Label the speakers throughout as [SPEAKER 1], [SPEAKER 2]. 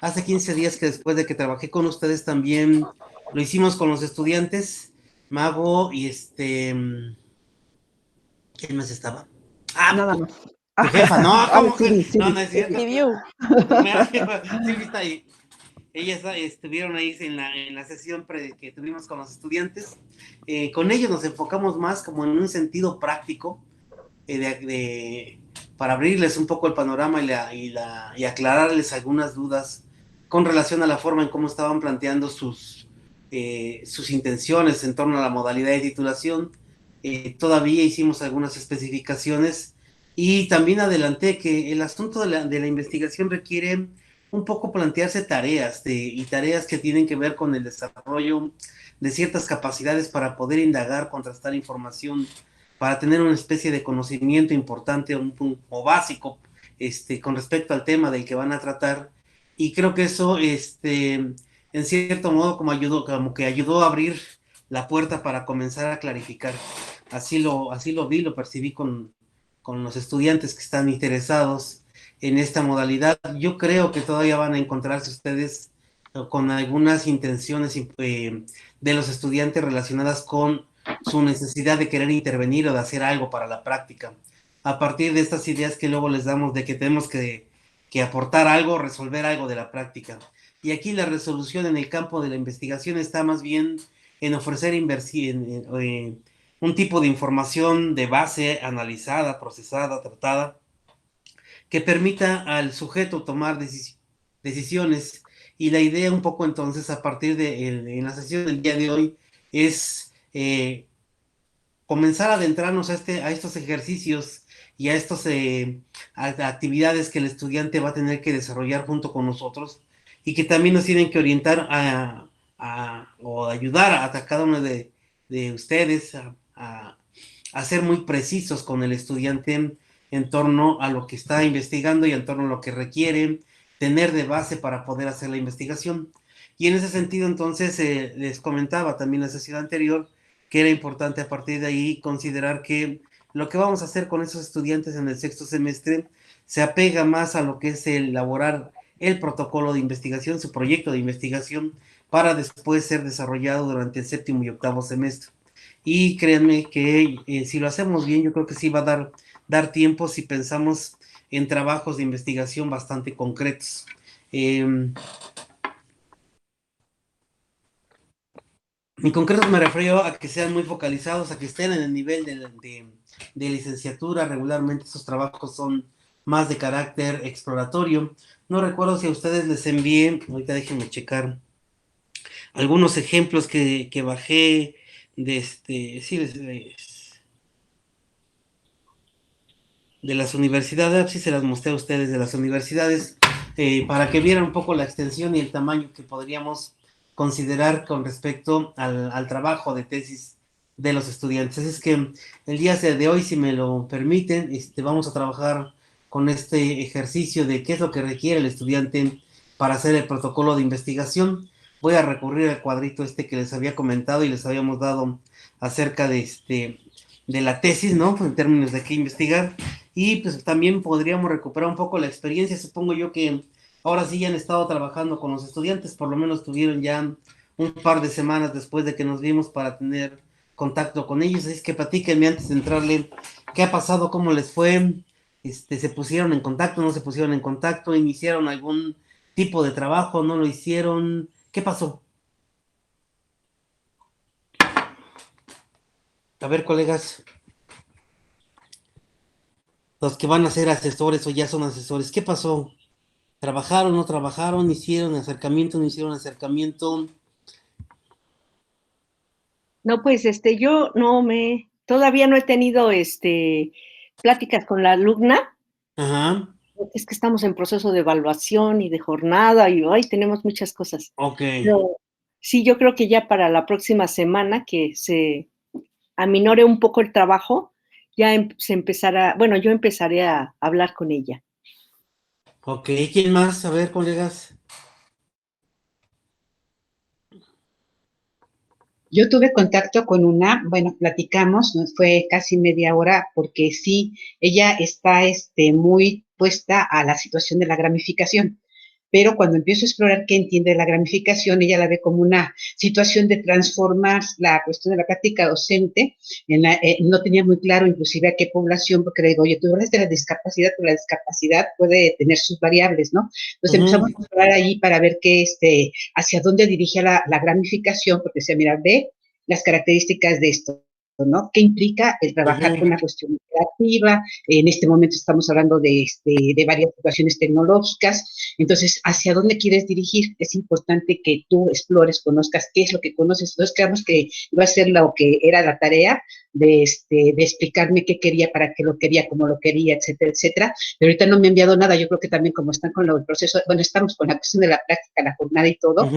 [SPEAKER 1] hace 15 días que después de que trabajé con ustedes también lo hicimos con los estudiantes, Mago y ¿quién más estaba? Ah,
[SPEAKER 2] Nada más.
[SPEAKER 1] tu jefa, no, ¿cómo que?
[SPEAKER 2] Sí,
[SPEAKER 1] No, no es cierto.
[SPEAKER 2] sí.
[SPEAKER 1] Tu mera jefa, Silvia está ahí. Ellas estuvieron ahí en la sesión que tuvimos con los estudiantes. Con ellos nos enfocamos más como en un sentido práctico, para abrirles un poco el panorama y aclararles algunas dudas con relación a la forma en cómo estaban planteando sus intenciones en torno a la modalidad de titulación. Todavía hicimos algunas especificaciones y también adelanté que el asunto de la investigación requiere un poco plantearse tareas y tareas que tienen que ver con el desarrollo de ciertas capacidades para poder indagar, contrastar información, para tener una especie de conocimiento importante o básico con respecto al tema del que van a tratar. Y creo que eso, en cierto modo, como que ayudó a abrir la puerta para comenzar a clarificar. Así lo vi, lo percibí con los estudiantes que están interesados en esta modalidad. Yo creo que todavía van a encontrarse ustedes con algunas intenciones de los estudiantes relacionadas con su necesidad de querer intervenir o de hacer algo para la práctica. A partir de estas ideas que luego les damos de que tenemos que aportar algo, resolver algo de la práctica. Y aquí la resolución en el campo de la investigación está más bien en ofrecer un tipo de información de base analizada, procesada, tratada, que permita al sujeto tomar decisiones. Y la idea un poco entonces a partir en la sesión del día de hoy es comenzar a adentrarnos a estos ejercicios y a estas actividades que el estudiante va a tener que desarrollar junto con nosotros y que también nos tienen que orientar o ayudar a cada uno de ustedes a ser muy precisos con el estudiante en torno a lo que está investigando y en torno a lo que requiere tener de base para poder hacer la investigación. Y en ese sentido, entonces, les comentaba también en la sesión anterior que era importante a partir de ahí considerar que lo que vamos a hacer con esos estudiantes en el sexto semestre se apega más a lo que es elaborar el protocolo de investigación, su proyecto de investigación, para después ser desarrollado durante el séptimo y octavo semestre. Y créanme que si lo hacemos bien, yo creo que sí va a dar tiempo si pensamos en trabajos de investigación bastante concretos. En concreto me refiero a que sean muy focalizados, a que estén en el nivel de licenciatura. Regularmente esos trabajos son más de carácter exploratorio. No recuerdo si a ustedes les envié, ahorita déjenme checar, algunos ejemplos que bajé sí, de las universidades, sí se las mostré a ustedes de las universidades, para que vieran un poco la extensión y el tamaño que podríamos considerar con respecto al trabajo de tesis de los estudiantes. Así es que el día de hoy, si me lo permiten, vamos a trabajar con este ejercicio de qué es lo que requiere el estudiante para hacer el protocolo de investigación. Voy a recurrir al cuadrito que les había comentado y les habíamos dado acerca de la tesis, ¿no? En términos de qué investigar. Y pues también podríamos recuperar un poco la experiencia. Supongo yo que ahora sí ya han estado trabajando con los estudiantes, por lo menos tuvieron ya un par de semanas después de que nos vimos para tener contacto con ellos. Así es que platíquenme antes de entrarle qué ha pasado, cómo les fue, se pusieron en contacto, no se pusieron en contacto, iniciaron algún tipo de trabajo, no lo hicieron, ¿qué pasó? A ver, colegas, los que van a ser asesores o ya son asesores, ¿qué pasó? ¿Trabajaron, no trabajaron? ¿Hicieron acercamiento, no hicieron acercamiento?
[SPEAKER 2] No, pues yo todavía no he tenido pláticas con la alumna.
[SPEAKER 1] Ajá,
[SPEAKER 2] Es que estamos en proceso de evaluación y de jornada y hoy tenemos muchas cosas.
[SPEAKER 1] ok,
[SPEAKER 2] Pero sí, yo creo que ya para la próxima semana que se aminore un poco el trabajo, ya se empezará, bueno, yo empezaré a hablar con ella.
[SPEAKER 1] ok. ¿Quién más? A ver, colegas.
[SPEAKER 3] Yo tuve contacto con una, bueno, platicamos, nos fue casi media hora, porque sí, ella está muy puesta a la situación de la gramificación. pero cuando empiezo a explorar qué entiende la gramificación, ella la ve como una situación de transformar la cuestión de la práctica docente. No tenía muy claro inclusive a qué población, porque le digo, oye, tú hablas de la discapacidad, pero la discapacidad puede tener sus variables, ¿no? Entonces empezamos a explorar ahí para ver hacia dónde dirige la gramificación, porque decía, mira, ve las características de esto, ¿no? ¿Qué implica el trabajar con una cuestión creativa? En este momento estamos hablando de varias situaciones tecnológicas. Entonces, ¿hacia dónde quieres dirigir? Es importante que tú explores, conozcas qué es lo que conoces. Entonces, creemos que iba a ser lo que era la tarea de explicarme qué quería, para qué lo quería, cómo lo quería, etcétera, etcétera. Pero ahorita no me ha enviado nada. Yo creo que también como están con el proceso, bueno, estamos con la cuestión de la práctica, la jornada y todo,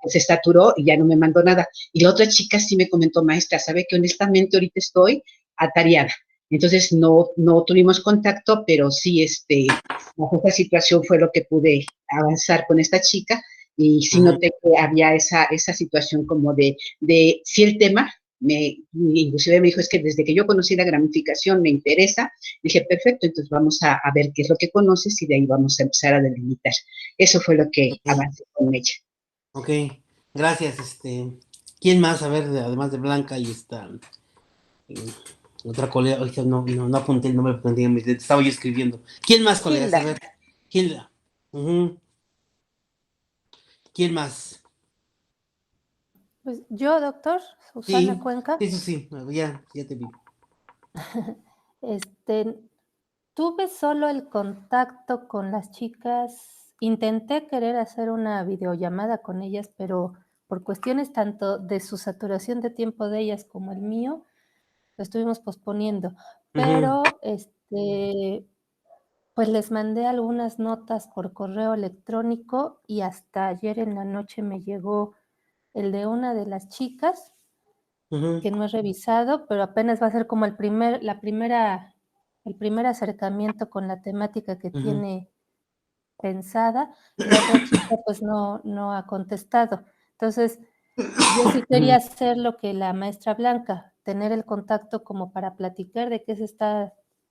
[SPEAKER 3] se saturó y ya no me mandó nada. Y la otra chica sí me comentó, maestra, sabe que honestamente ahorita estoy atareada. Entonces no tuvimos contacto, pero sí, bajo esta situación fue lo que pude avanzar con esta chica, y sí noté que había esa situación como de si el tema, inclusive me dijo, es que desde que yo conocí la gramificación me interesa. Dije, perfecto, entonces vamos a ver qué es lo que conoces y de ahí vamos a empezar a delimitar. Eso fue lo que avancé con ella.
[SPEAKER 1] Ok, gracias. ¿Quién más? A ver, además de Blanca y otra colega. Ahorita no apunté el nombre porque estaba yo escribiendo. ¿Quién más, colegas? A ver, Gilda. ¿Quién más?
[SPEAKER 4] Pues yo, doctor, Susana Cuenca.
[SPEAKER 1] Sí, ya te vi.
[SPEAKER 4] Tuve solo el contacto con las chicas. Intenté querer hacer una videollamada con ellas, pero por cuestiones tanto de su saturación de tiempo de ellas como el mío, lo estuvimos posponiendo. Pero, pues les mandé algunas notas por correo electrónico y hasta ayer en la noche me llegó el de una de las chicas, que no he revisado, pero apenas va a ser como el primer acercamiento con la temática que tiene pensada. La otra chica pues no ha contestado. Entonces, yo sí quería hacer lo que la maestra Blanca, tener el contacto como para platicar de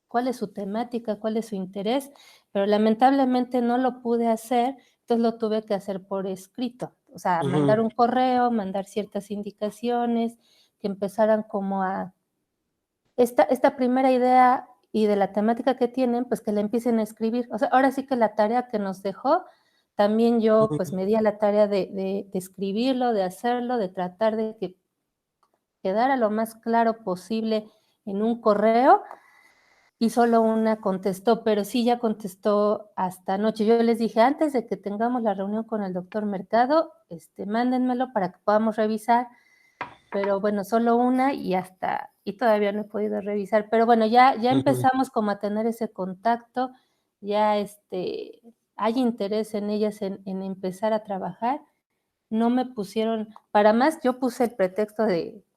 [SPEAKER 4] cuál es su temática, cuál es su interés, pero lamentablemente no lo pude hacer, entonces lo tuve que hacer por escrito. O sea, mandar un correo, mandar ciertas indicaciones, que empezaran como a esta primera idea y de la temática que tienen, pues que la empiecen a escribir. O sea, ahora sí que la tarea que nos dejó, también yo pues me di a la tarea de escribirlo, de hacerlo, de tratar de que quedara lo más claro posible en un correo, y solo una contestó, pero sí ya contestó hasta anoche. Yo les dije, antes de que tengamos la reunión con el doctor Mercado, mándenmelo para que podamos revisar, pero bueno, solo una y todavía no he podido revisar, pero bueno, ya empezamos como a tener ese contacto, ya hay interés en ellas en empezar a trabajar. No me pusieron, para más, yo puse el pretexto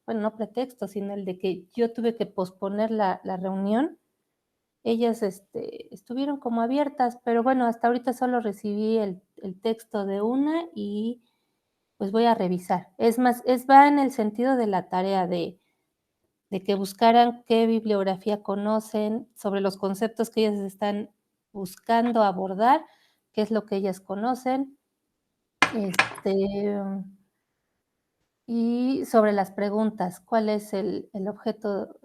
[SPEAKER 4] bueno, no pretexto, sino el de que yo tuve que posponer la reunión. Ellas estuvieron como abiertas, pero bueno, hasta ahorita solo recibí el texto de una y pues voy a revisar. Es más, va en el sentido de la tarea de que buscaran qué bibliografía conocen sobre los conceptos que ellas están buscando abordar, qué es lo que ellas conocen, y sobre las preguntas, cuál es el objeto,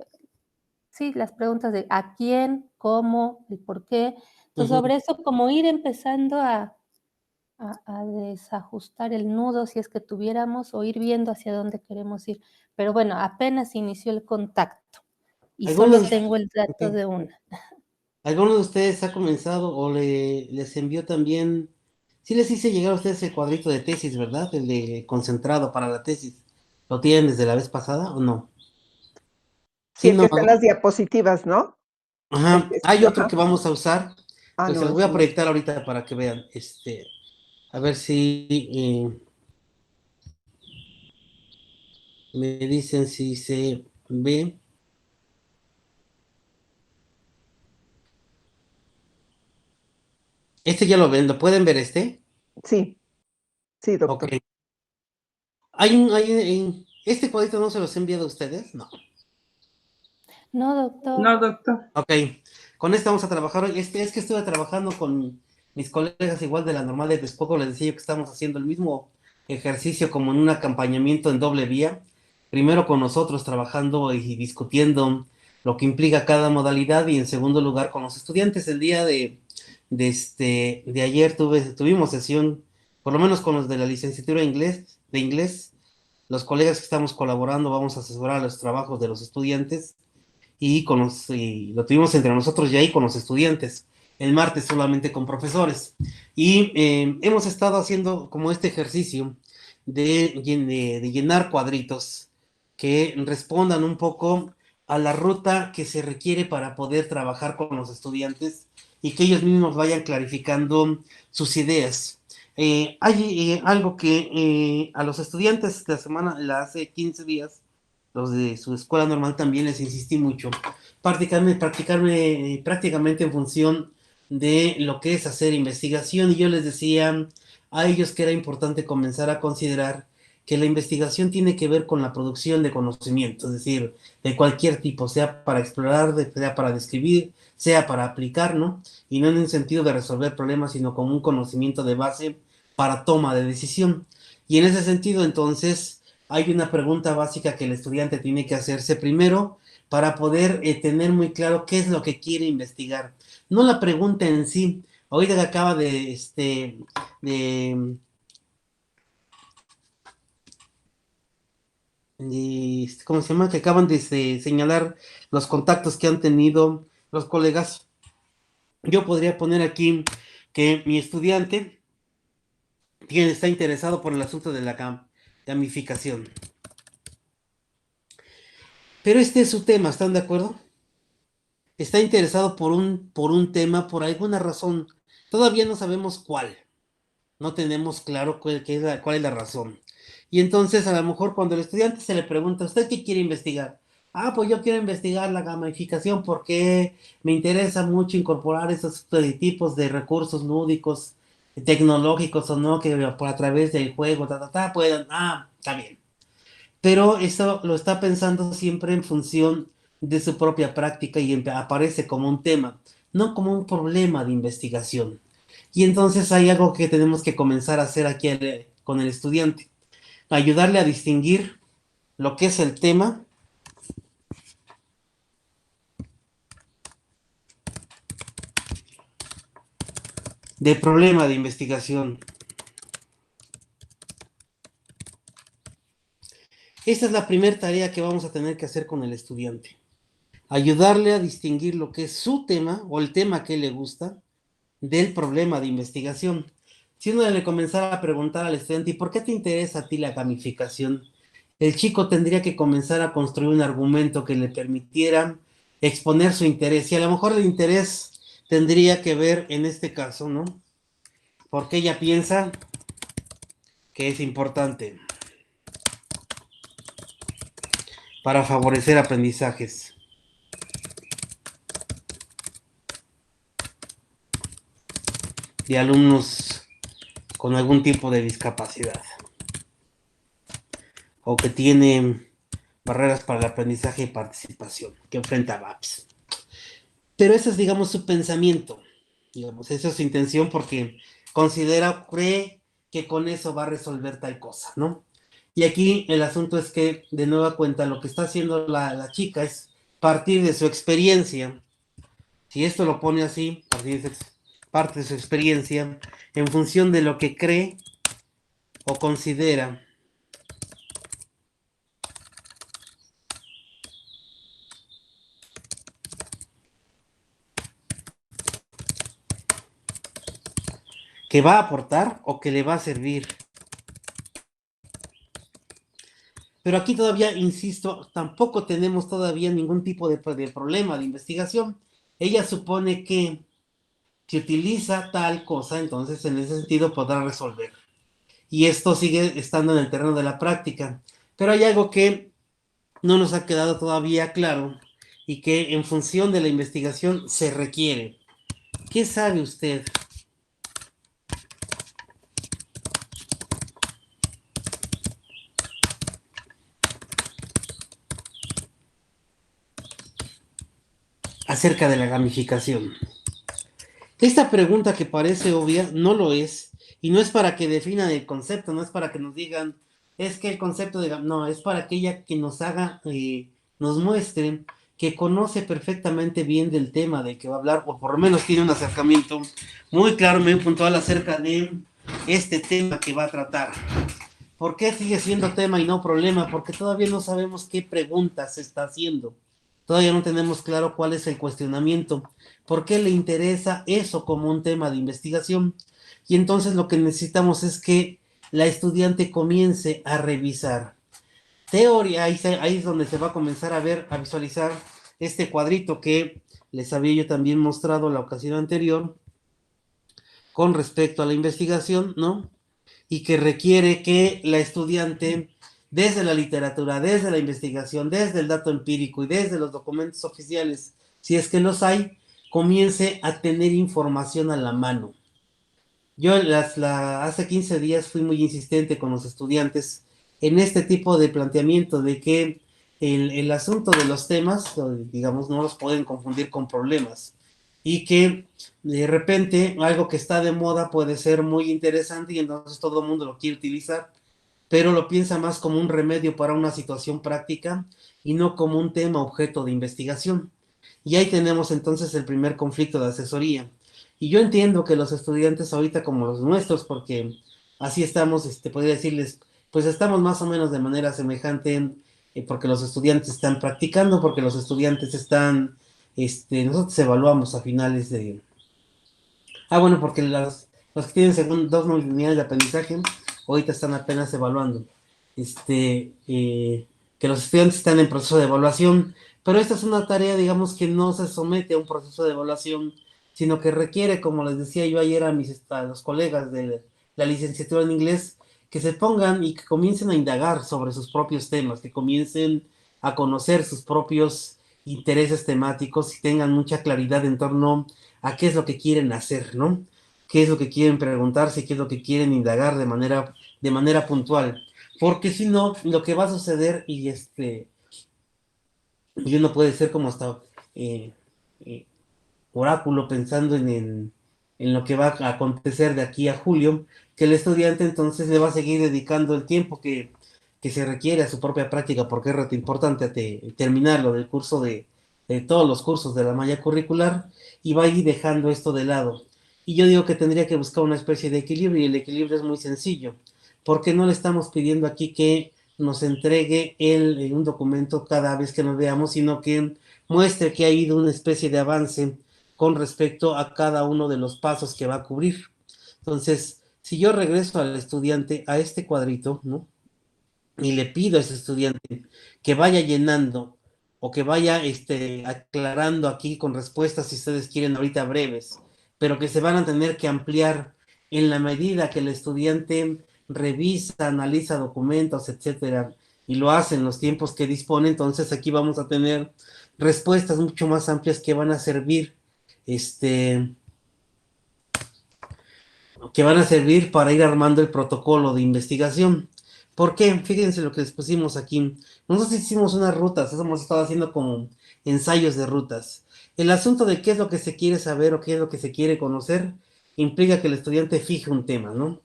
[SPEAKER 4] sí, las preguntas de a quién, cómo, el por qué. Entonces, sobre eso, como ir empezando a desajustar el nudo, si es que tuviéramos, o ir viendo hacia dónde queremos ir. Pero bueno, apenas inició el contacto y solo tengo el dato de una.
[SPEAKER 1] ¿Alguno de ustedes ha comenzado o les envió también? Sí les hice llegar a ustedes el cuadrito de tesis, ¿verdad? El de concentrado para la tesis. ¿Lo tienen desde la vez pasada o no?
[SPEAKER 5] Sí, el que está en las diapositivas, ¿no?
[SPEAKER 1] Ajá. Hay otro que vamos a usar. Pues se
[SPEAKER 5] no,
[SPEAKER 1] los voy a proyectar ahorita para que vean. A ver si me dicen si se ve. Ya lo ven, ¿lo pueden ver
[SPEAKER 5] Sí, doctor.
[SPEAKER 1] Ok. ¿Este cuadrito no se los he enviado a ustedes? No.
[SPEAKER 4] No, doctor.
[SPEAKER 6] No, doctor.
[SPEAKER 1] Ok. Con vamos a trabajar hoy. Es que estuve trabajando con mis colegas igual de la normal de Texcoco les decía yo que estamos haciendo el mismo ejercicio como en un acompañamiento en doble vía, primero con nosotros trabajando y discutiendo lo que implica cada modalidad y en segundo lugar con los estudiantes. El día de ayer tuvimos sesión, por lo menos con los de la licenciatura de inglés, los colegas que estamos colaborando vamos a asesorar los trabajos de los estudiantes y lo tuvimos entre nosotros ya ahí con los estudiantes, el martes solamente con profesores. Y hemos estado haciendo como este ejercicio de llenar cuadritos que respondan un poco a la ruta que se requiere para poder trabajar con los estudiantes y que ellos mismos vayan clarificando sus ideas. Hay algo que a los estudiantes hace 15 días, los de su escuela normal también les insistí mucho, prácticamente en función de lo que es hacer investigación, y yo les decía a ellos que era importante comenzar a considerar que la investigación tiene que ver con la producción de conocimiento, es decir, de cualquier tipo, sea para explorar, sea para describir, sea para aplicar, ¿no? Y no en un sentido de resolver problemas, sino como un conocimiento de base para toma de decisión. Y en ese sentido, entonces, hay una pregunta básica que el estudiante tiene que hacerse primero para poder tener muy claro qué es lo que quiere investigar. No la pregunta en sí. Ahorita que acaba de, ¿cómo se llama? Que acaban de señalar los contactos que han tenido los colegas. Yo podría poner aquí que mi estudiante está interesado por el asunto de la gamificación. Pero este es su tema, ¿están de acuerdo? Está interesado por un tema, por alguna razón. Todavía no sabemos cuál. No tenemos claro cuál es la razón. Y entonces, a lo mejor, cuando el estudiante se le pregunta, ¿usted qué quiere investigar? Ah, pues yo quiero investigar la gamificación porque me interesa mucho incorporar esos tipos de recursos lúdicos, tecnológicos o no, que a través del juego, puedan. Ah, está bien. Pero eso lo está pensando siempre en función de su propia práctica y aparece como un tema, no como un problema de investigación. Y entonces hay algo que tenemos que comenzar a hacer aquí con el estudiante, ayudarle a distinguir lo que es el tema de problema de investigación. Esta es la primera tarea que vamos a tener que hacer con el estudiante. Ayudarle a distinguir lo que es su tema o el tema que le gusta del problema de investigación. Si uno le comenzara a preguntar al estudiante, ¿y por qué te interesa a ti la gamificación? El chico tendría que comenzar a construir un argumento que le permitiera exponer su interés. Y a lo mejor el interés tendría que ver en este caso, ¿no? Porque ella piensa que es importante para favorecer aprendizajes de alumnos con algún tipo de discapacidad o que tienen barreras para el aprendizaje y participación, que enfrenta a VAPS. Pero ese es, digamos, su pensamiento, digamos, esa es su intención porque cree que con eso va a resolver tal cosa, ¿no? Y aquí el asunto es que, de nueva cuenta, lo que está haciendo la chica es partir de su experiencia. Si esto lo pone así, parte de su experiencia, en función de lo que cree o considera que va a aportar o que le va a servir. Pero aquí todavía, insisto, tampoco tenemos todavía ningún tipo de problema de investigación. Ella supone que si utiliza tal cosa, entonces en ese sentido podrá resolver. Y esto sigue estando en el terreno de la práctica. Pero hay algo que no nos ha quedado todavía claro y que en función de la investigación se requiere. ¿Qué sabe usted acerca de la gamificación? Esta pregunta que parece obvia no lo es, y no es para que definan el concepto, no es para que nos digan, es que el concepto de... No, es para aquella que nos haga, nos muestre que conoce perfectamente bien del tema del que va a hablar, o por lo menos tiene un acercamiento muy claro, muy puntual acerca de este tema que va a tratar. ¿Por qué sigue siendo tema y no problema? Porque todavía no sabemos qué pregunta se está haciendo. Todavía no tenemos claro cuál es el cuestionamiento. ¿Por qué le interesa eso como un tema de investigación? Y entonces lo que necesitamos es que la estudiante comience a revisar teoría. Ahí es donde se va a comenzar a ver, a visualizar este cuadrito que les había yo también mostrado la ocasión anterior con respecto a la investigación, ¿no? Y que requiere que la estudiante, desde la literatura, desde la investigación, desde el dato empírico y desde los documentos oficiales, si es que los hay, comience a tener información a la mano. Yo hace 15 días fui muy insistente con los estudiantes en este tipo de planteamiento de que el asunto de los temas, digamos, no los pueden confundir con problemas, y que de repente algo que está de moda puede ser muy interesante y entonces todo el mundo lo quiere utilizar, pero lo piensa más como un remedio para una situación práctica y no como un tema objeto de investigación. Y ahí tenemos entonces el primer conflicto de asesoría. Y yo entiendo que los estudiantes ahorita como los nuestros, porque así estamos, podría decirles, pues estamos más o menos de manera semejante, porque los estudiantes están practicando, porque los estudiantes están, nosotros evaluamos a finales de... bueno, porque los que tienen dos unidades de aprendizaje, ahorita están apenas evaluando. Que los estudiantes están en proceso de evaluación, pero esta es una tarea, digamos, que no se somete a un proceso de evaluación, sino que requiere, como les decía yo ayer a los colegas de la licenciatura en inglés, que se pongan y que comiencen a indagar sobre sus propios temas, que comiencen a conocer sus propios intereses temáticos y tengan mucha claridad en torno a qué es lo que quieren hacer, ¿no? Qué es lo que quieren preguntarse, qué es lo que quieren indagar de manera puntual. Porque si no, lo que va a suceder, y uno puede ser como hasta eh, eh, oráculo pensando en lo que va a acontecer de aquí a julio, que el estudiante entonces le va a seguir dedicando el tiempo que se requiere a su propia práctica, porque es re importante terminarlo del curso de todos los cursos de la malla curricular, y va a ir dejando esto de lado. Y yo digo que tendría que buscar una especie de equilibrio, y el equilibrio es muy sencillo, porque no le estamos pidiendo aquí que nos entregue un documento cada vez que nos veamos, sino que muestre que ha habido una especie de avance con respecto a cada uno de los pasos que va a cubrir. Entonces, si yo regreso al estudiante a este cuadrito, ¿no? Y le pido a ese estudiante que vaya llenando o que vaya aclarando aquí con respuestas, si ustedes quieren, ahorita breves, pero que se van a tener que ampliar en la medida que el estudiante revisa, analiza documentos, etcétera, y lo hace en los tiempos que dispone. Entonces aquí vamos a tener respuestas mucho más amplias que van a servir, que van a servir para ir armando el protocolo de investigación. ¿Por qué? Fíjense lo que les pusimos aquí. Nosotros hicimos unas rutas, eso hemos estado haciendo como ensayos de rutas. El asunto de qué es lo que se quiere saber o qué es lo que se quiere conocer implica que el estudiante fije un tema, ¿no?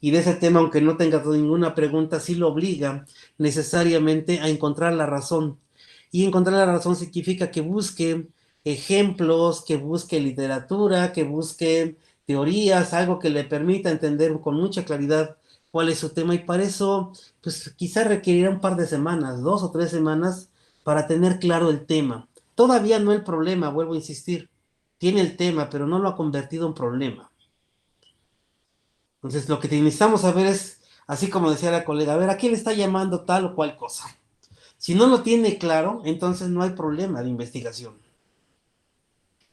[SPEAKER 1] Y de ese tema, aunque no tenga ninguna pregunta, sí lo obliga necesariamente a encontrar la razón. Y encontrar la razón significa que busque ejemplos, que busque literatura, que busque teorías, algo que le permita entender con mucha claridad cuál es su tema, y para eso, pues quizá requerirá un par de semanas, 2 o 3 semanas, para tener claro el tema. Todavía no el problema, vuelvo a insistir, tiene el tema, pero no lo ha convertido en problema. Entonces, lo que necesitamos saber es, así como decía la colega, a ver, ¿a quién le está llamando tal o cual cosa? Si no lo tiene claro, entonces no hay problema de investigación.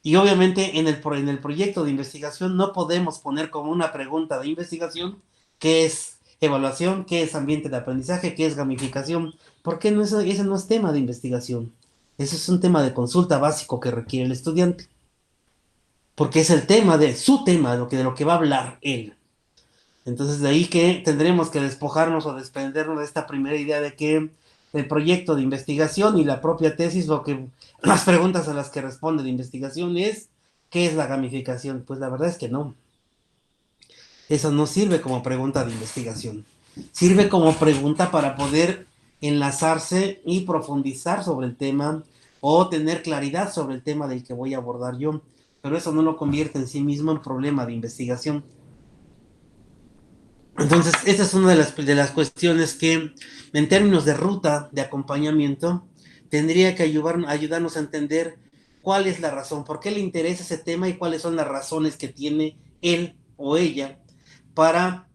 [SPEAKER 1] Y obviamente en el proyecto de investigación no podemos poner como una pregunta de investigación qué es evaluación, qué es ambiente de aprendizaje, qué es gamificación, porque ese no es tema de investigación. Ese es un tema de consulta básico que requiere el estudiante, porque es el tema de su tema, de lo que va a hablar él. Entonces de ahí que tendremos que despojarnos o desprendernos de esta primera idea de que el proyecto de investigación y la propia tesis, las preguntas a las que responde la investigación es ¿Qué es la gamificación? Pues la verdad es que no. Eso no sirve como pregunta de investigación. Sirve como pregunta para poder enlazarse y profundizar sobre el tema o tener claridad sobre el tema del que voy a abordar yo. Pero eso no lo convierte en sí mismo en problema de investigación. Entonces, esa es una de las cuestiones que, en términos de ruta de acompañamiento, tendría que ayudarnos a entender cuál es la razón, por qué le interesa ese tema y cuáles son las razones que tiene él o ella para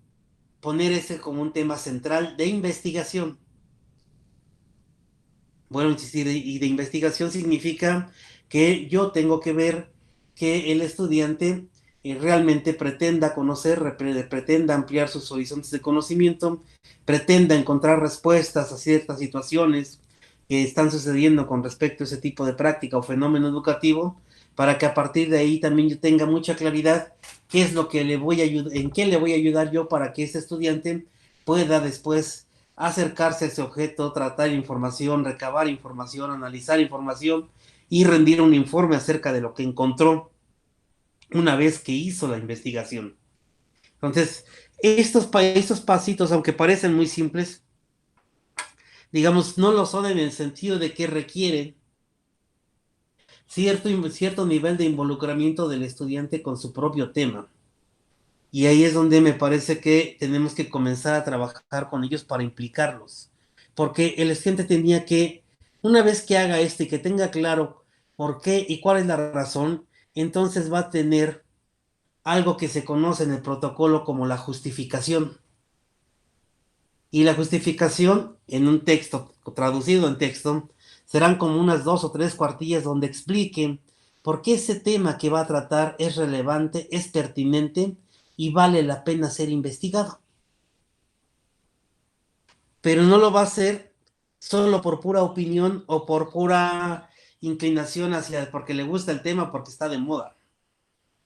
[SPEAKER 1] poner ese como un tema central de investigación. Bueno, insistir, y de investigación significa que yo tengo que ver que el estudiante realmente pretenda conocer, pretenda ampliar sus horizontes de conocimiento, pretenda encontrar respuestas a ciertas situaciones que están sucediendo con respecto a ese tipo de práctica o fenómeno educativo, para que a partir de ahí también yo tenga mucha claridad qué es lo que le voy a ayudar, en qué le voy a ayudar yo para que ese estudiante pueda después acercarse a ese objeto, tratar información, recabar información, analizar información y rendir un informe acerca de lo que encontró una vez que hizo la investigación. Entonces, estos pasitos, aunque parecen muy simples, digamos, no lo son en el sentido de que requieren cierto nivel de involucramiento del estudiante con su propio tema. Y ahí es donde me parece que tenemos que comenzar a trabajar con ellos para implicarlos. Porque el estudiante tenía que, una vez que haga esto y que tenga claro por qué y cuál es la razón, entonces va a tener algo que se conoce en el protocolo como la justificación. Y la justificación en un texto, traducido en texto, serán como unas 2 o 3 cuartillas donde expliquen por qué ese tema que va a tratar es relevante, es pertinente y vale la pena ser investigado. Pero no lo va a hacer solo por pura opinión o por pura inclinación hacia porque le gusta el tema, porque está de moda.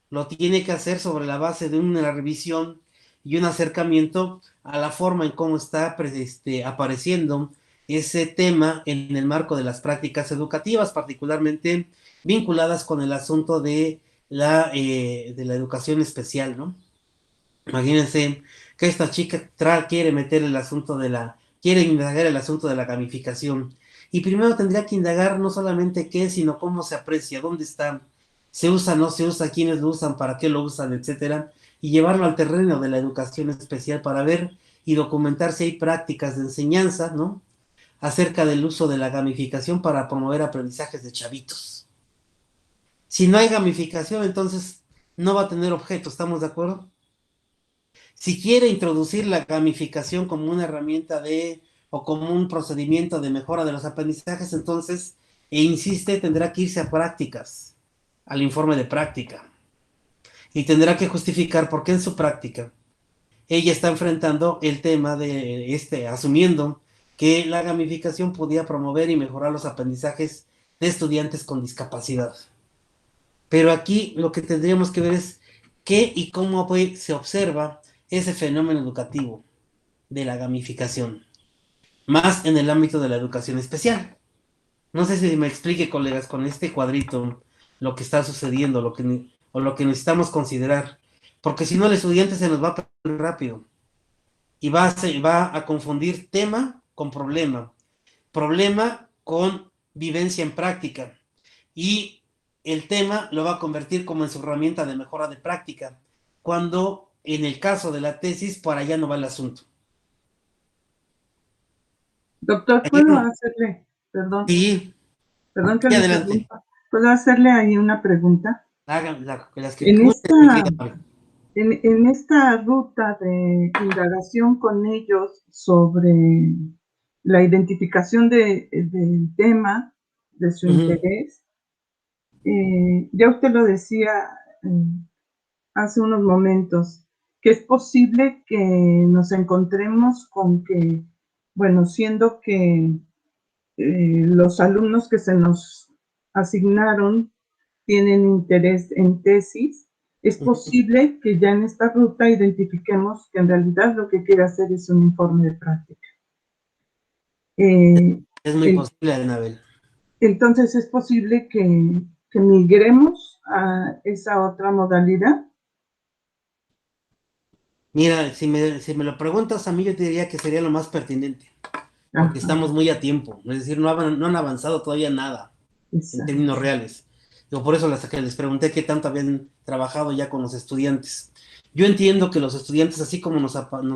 [SPEAKER 1] Lo tiene que hacer sobre la base de una revisión y un acercamiento a la forma en cómo está apareciendo ese tema en el marco de las prácticas educativas, particularmente vinculadas con el asunto de la educación especial, ¿no? Imagínense que esta chica quiere meter el asunto quiere indagar el asunto de la gamificación. Y primero tendría que indagar no solamente qué, sino cómo se aprecia, dónde está, se usa, no se usa, quiénes lo usan, para qué lo usan, etcétera, y llevarlo al terreno de la educación especial para ver y documentar si hay prácticas de enseñanza, ¿no? Acerca del uso de la gamificación para promover aprendizajes de chavitos. Si no hay gamificación, entonces no va a tener objeto, ¿estamos de acuerdo? Si quiere introducir la gamificación como una herramienta o como un procedimiento de mejora de los aprendizajes, entonces, insiste, tendrá que irse a prácticas, al informe de práctica. Y tendrá que justificar por qué en su práctica ella está enfrentando el tema de asumiendo que la gamificación podía promover y mejorar los aprendizajes de estudiantes con discapacidad. Pero aquí lo que tendríamos que ver es qué y cómo se observa ese fenómeno educativo de la gamificación, más en el ámbito de la educación especial. No sé si me explique, colegas, con este cuadrito lo que está sucediendo, lo que necesitamos considerar, porque si no el estudiante se nos va a perder rápido y va a confundir tema con problema con vivencia en práctica, y el tema lo va a convertir como en su herramienta de mejora de práctica, cuando en el caso de la tesis, para allá no va el asunto.
[SPEAKER 6] Doctor, ¿puedo hacerle, perdón?
[SPEAKER 1] Sí.
[SPEAKER 6] Perdón que
[SPEAKER 1] Sí,
[SPEAKER 6] le
[SPEAKER 1] adelante.
[SPEAKER 6] pregunto. ¿Puedo hacerle ahí una pregunta?
[SPEAKER 1] Las que
[SPEAKER 6] en esta ruta de indagación con ellos sobre la identificación del tema, de su interés, ya usted lo decía hace unos momentos, que es posible que nos encontremos con que, bueno, siendo que los alumnos que se nos asignaron tienen interés en tesis, es posible que ya en esta ruta identifiquemos que en realidad lo que quiere hacer es un informe de práctica.
[SPEAKER 1] Es muy posible, Anabel.
[SPEAKER 6] Entonces es posible que migremos a esa otra modalidad?
[SPEAKER 1] Mira, si me lo preguntas a mí, yo te diría que sería lo más pertinente, porque estamos muy a tiempo, es decir, no han avanzado todavía nada en términos reales. Yo por eso les pregunté qué tanto habían trabajado ya con los estudiantes. Yo entiendo que los estudiantes, así como nos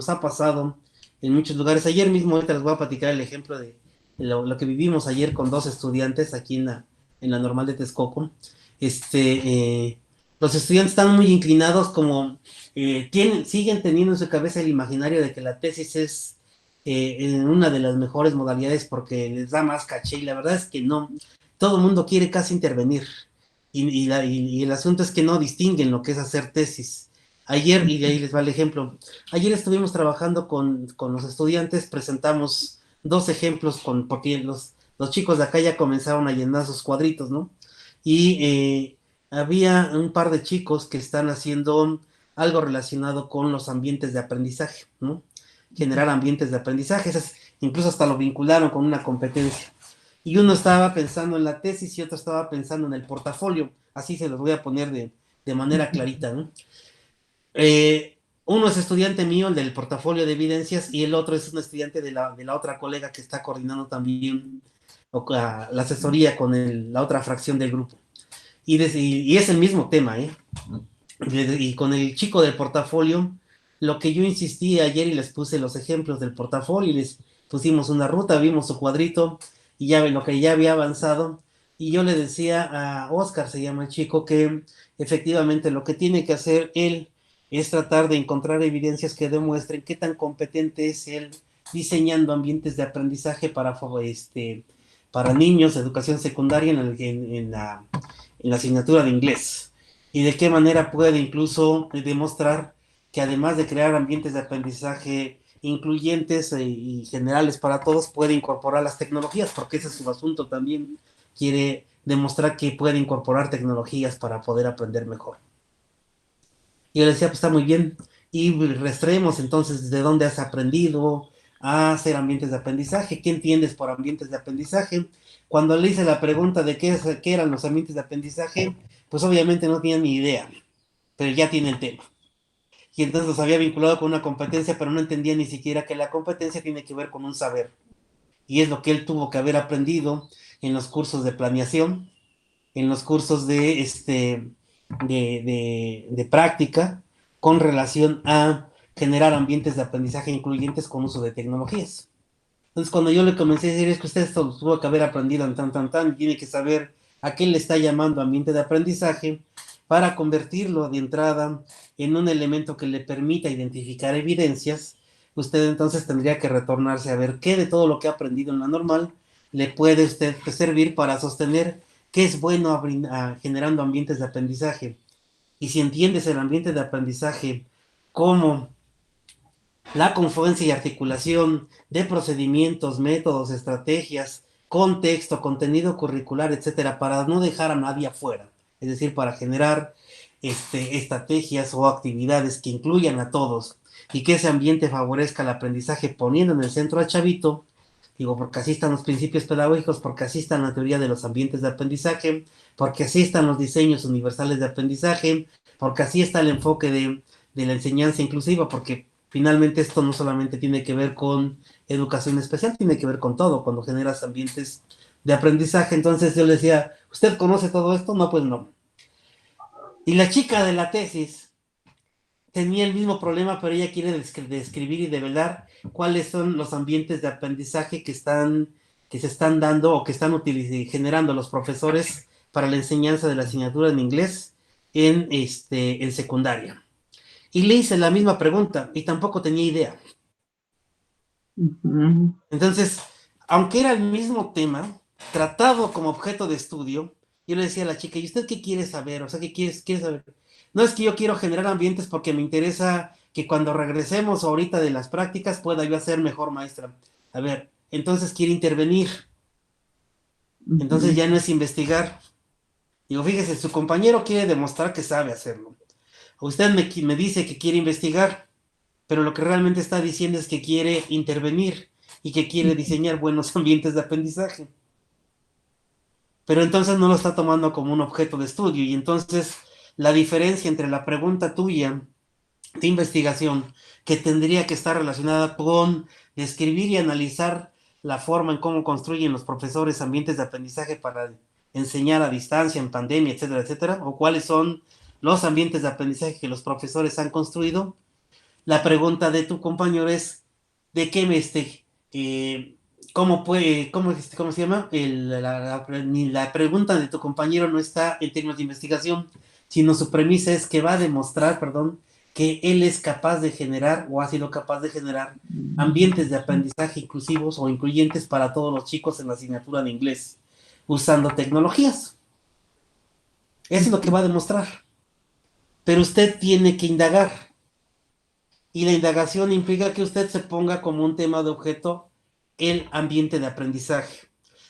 [SPEAKER 1] ha pasado en muchos lugares, ayer mismo, ahorita les voy a platicar el ejemplo de lo que vivimos ayer con 2 estudiantes aquí en la normal de Texcoco. Los estudiantes están muy inclinados como siguen teniendo en su cabeza el imaginario de que la tesis es una de las mejores modalidades porque les da más caché, y la verdad es que no. Todo el mundo quiere casi intervenir, y el asunto es que no distinguen lo que es hacer tesis. Ayer, y ahí les va el ejemplo, ayer estuvimos trabajando con los estudiantes, presentamos 2 ejemplos, porque los chicos de acá ya comenzaron a llenar sus cuadritos, ¿no? Y había un par de chicos que están haciendo algo relacionado con los ambientes de aprendizaje, ¿no? Generar ambientes de aprendizaje, incluso hasta lo vincularon con una competencia. Y uno estaba pensando en la tesis y otro estaba pensando en el portafolio, así se los voy a poner de manera clarita, ¿no? Uno es estudiante mío, el del portafolio de evidencias, y el otro es un estudiante de la otra colega que está coordinando también la asesoría con la otra fracción del grupo. Y es el mismo tema, ¿eh? Y con el chico del portafolio, lo que yo insistí ayer y les puse los ejemplos del portafolio y les pusimos una ruta, vimos su cuadrito y ya ven lo que ya había avanzado. Y yo le decía a Oscar, se llama el chico, que efectivamente lo que tiene que hacer él es tratar de encontrar evidencias que demuestren qué tan competente es él diseñando ambientes de aprendizaje para niños de educación secundaria en la asignatura de inglés, y de qué manera puede incluso demostrar que además de crear ambientes de aprendizaje incluyentes y generales para todos, puede incorporar las tecnologías, porque ese es su asunto también. Quiere demostrar que puede incorporar tecnologías para poder aprender mejor. Y yo le decía, pues está muy bien, y rastreemos entonces de dónde has aprendido a hacer ambientes de aprendizaje, qué entiendes por ambientes de aprendizaje. Cuando le hice la pregunta de qué eran los ambientes de aprendizaje, pues obviamente no tenía ni idea, pero ya tiene el tema. Y entonces los había vinculado con una competencia, pero no entendía ni siquiera que la competencia tiene que ver con un saber. Y es lo que él tuvo que haber aprendido en los cursos de planeación, en los cursos de práctica, con relación a generar ambientes de aprendizaje incluyentes con uso de tecnologías. Entonces, cuando yo le comencé a decir, es que usted esto lo tuvo que haber aprendido en tiene que saber a qué le está llamando ambiente de aprendizaje para convertirlo de entrada en un elemento que le permita identificar evidencias. Usted entonces tendría que retornarse a ver qué de todo lo que ha aprendido en la normal le puede usted servir para sostener que es bueno generando ambientes de aprendizaje. Y si entiendes el ambiente de aprendizaje como la confluencia y articulación de procedimientos, métodos, estrategias, contexto, contenido curricular, etcétera, para no dejar a nadie afuera, es decir, para generar estrategias o actividades que incluyan a todos y que ese ambiente favorezca el aprendizaje poniendo en el centro al chavito. Digo, porque así están los principios pedagógicos, porque así está la teoría de los ambientes de aprendizaje, porque así están los diseños universales de aprendizaje, porque así está el enfoque de la enseñanza inclusiva, porque finalmente esto no solamente tiene que ver con educación especial, tiene que ver con todo, cuando generas ambientes de aprendizaje. Entonces yo le decía, ¿usted conoce todo esto? No, pues no. Y la chica de la tesis tenía el mismo problema, pero ella quiere describir y develar cuáles son los ambientes de aprendizaje que se están dando o que están generando los profesores para la enseñanza de la asignatura en inglés en secundaria. Y le hice la misma pregunta y tampoco tenía idea. Entonces, aunque era el mismo tema, tratado como objeto de estudio, yo le decía a la chica, ¿y usted qué quiere saber? O sea, ¿qué quiere saber? No, es que yo quiero generar ambientes porque me interesa que cuando regresemos ahorita de las prácticas pueda yo ser mejor maestra. A ver, entonces quiere intervenir. Entonces ya no es investigar. Digo, fíjese, su compañero quiere demostrar que sabe hacerlo. Usted me dice que quiere investigar, pero lo que realmente está diciendo es que quiere intervenir y que quiere diseñar buenos ambientes de aprendizaje. pero entonces no lo está tomando como un objeto de estudio, y entonces la diferencia entre la pregunta tuya de investigación, que tendría que estar relacionada con describir y analizar la forma en cómo construyen los profesores ambientes de aprendizaje para enseñar a distancia, en pandemia, etcétera, etcétera, o cuáles son los ambientes de aprendizaje que los profesores han construido. La pregunta de tu compañero es, ¿de qué cómo se llama? La pregunta de tu compañero no está en términos de investigación, sino su premisa es que va a demostrar, perdón, que él es capaz de generar o ha sido capaz de generar ambientes de aprendizaje inclusivos o incluyentes para todos los chicos en la asignatura de inglés, usando tecnologías. Eso es lo que va a demostrar. Pero usted tiene que indagar. Y la indagación implica que usted se ponga como un tema de objeto el ambiente de aprendizaje.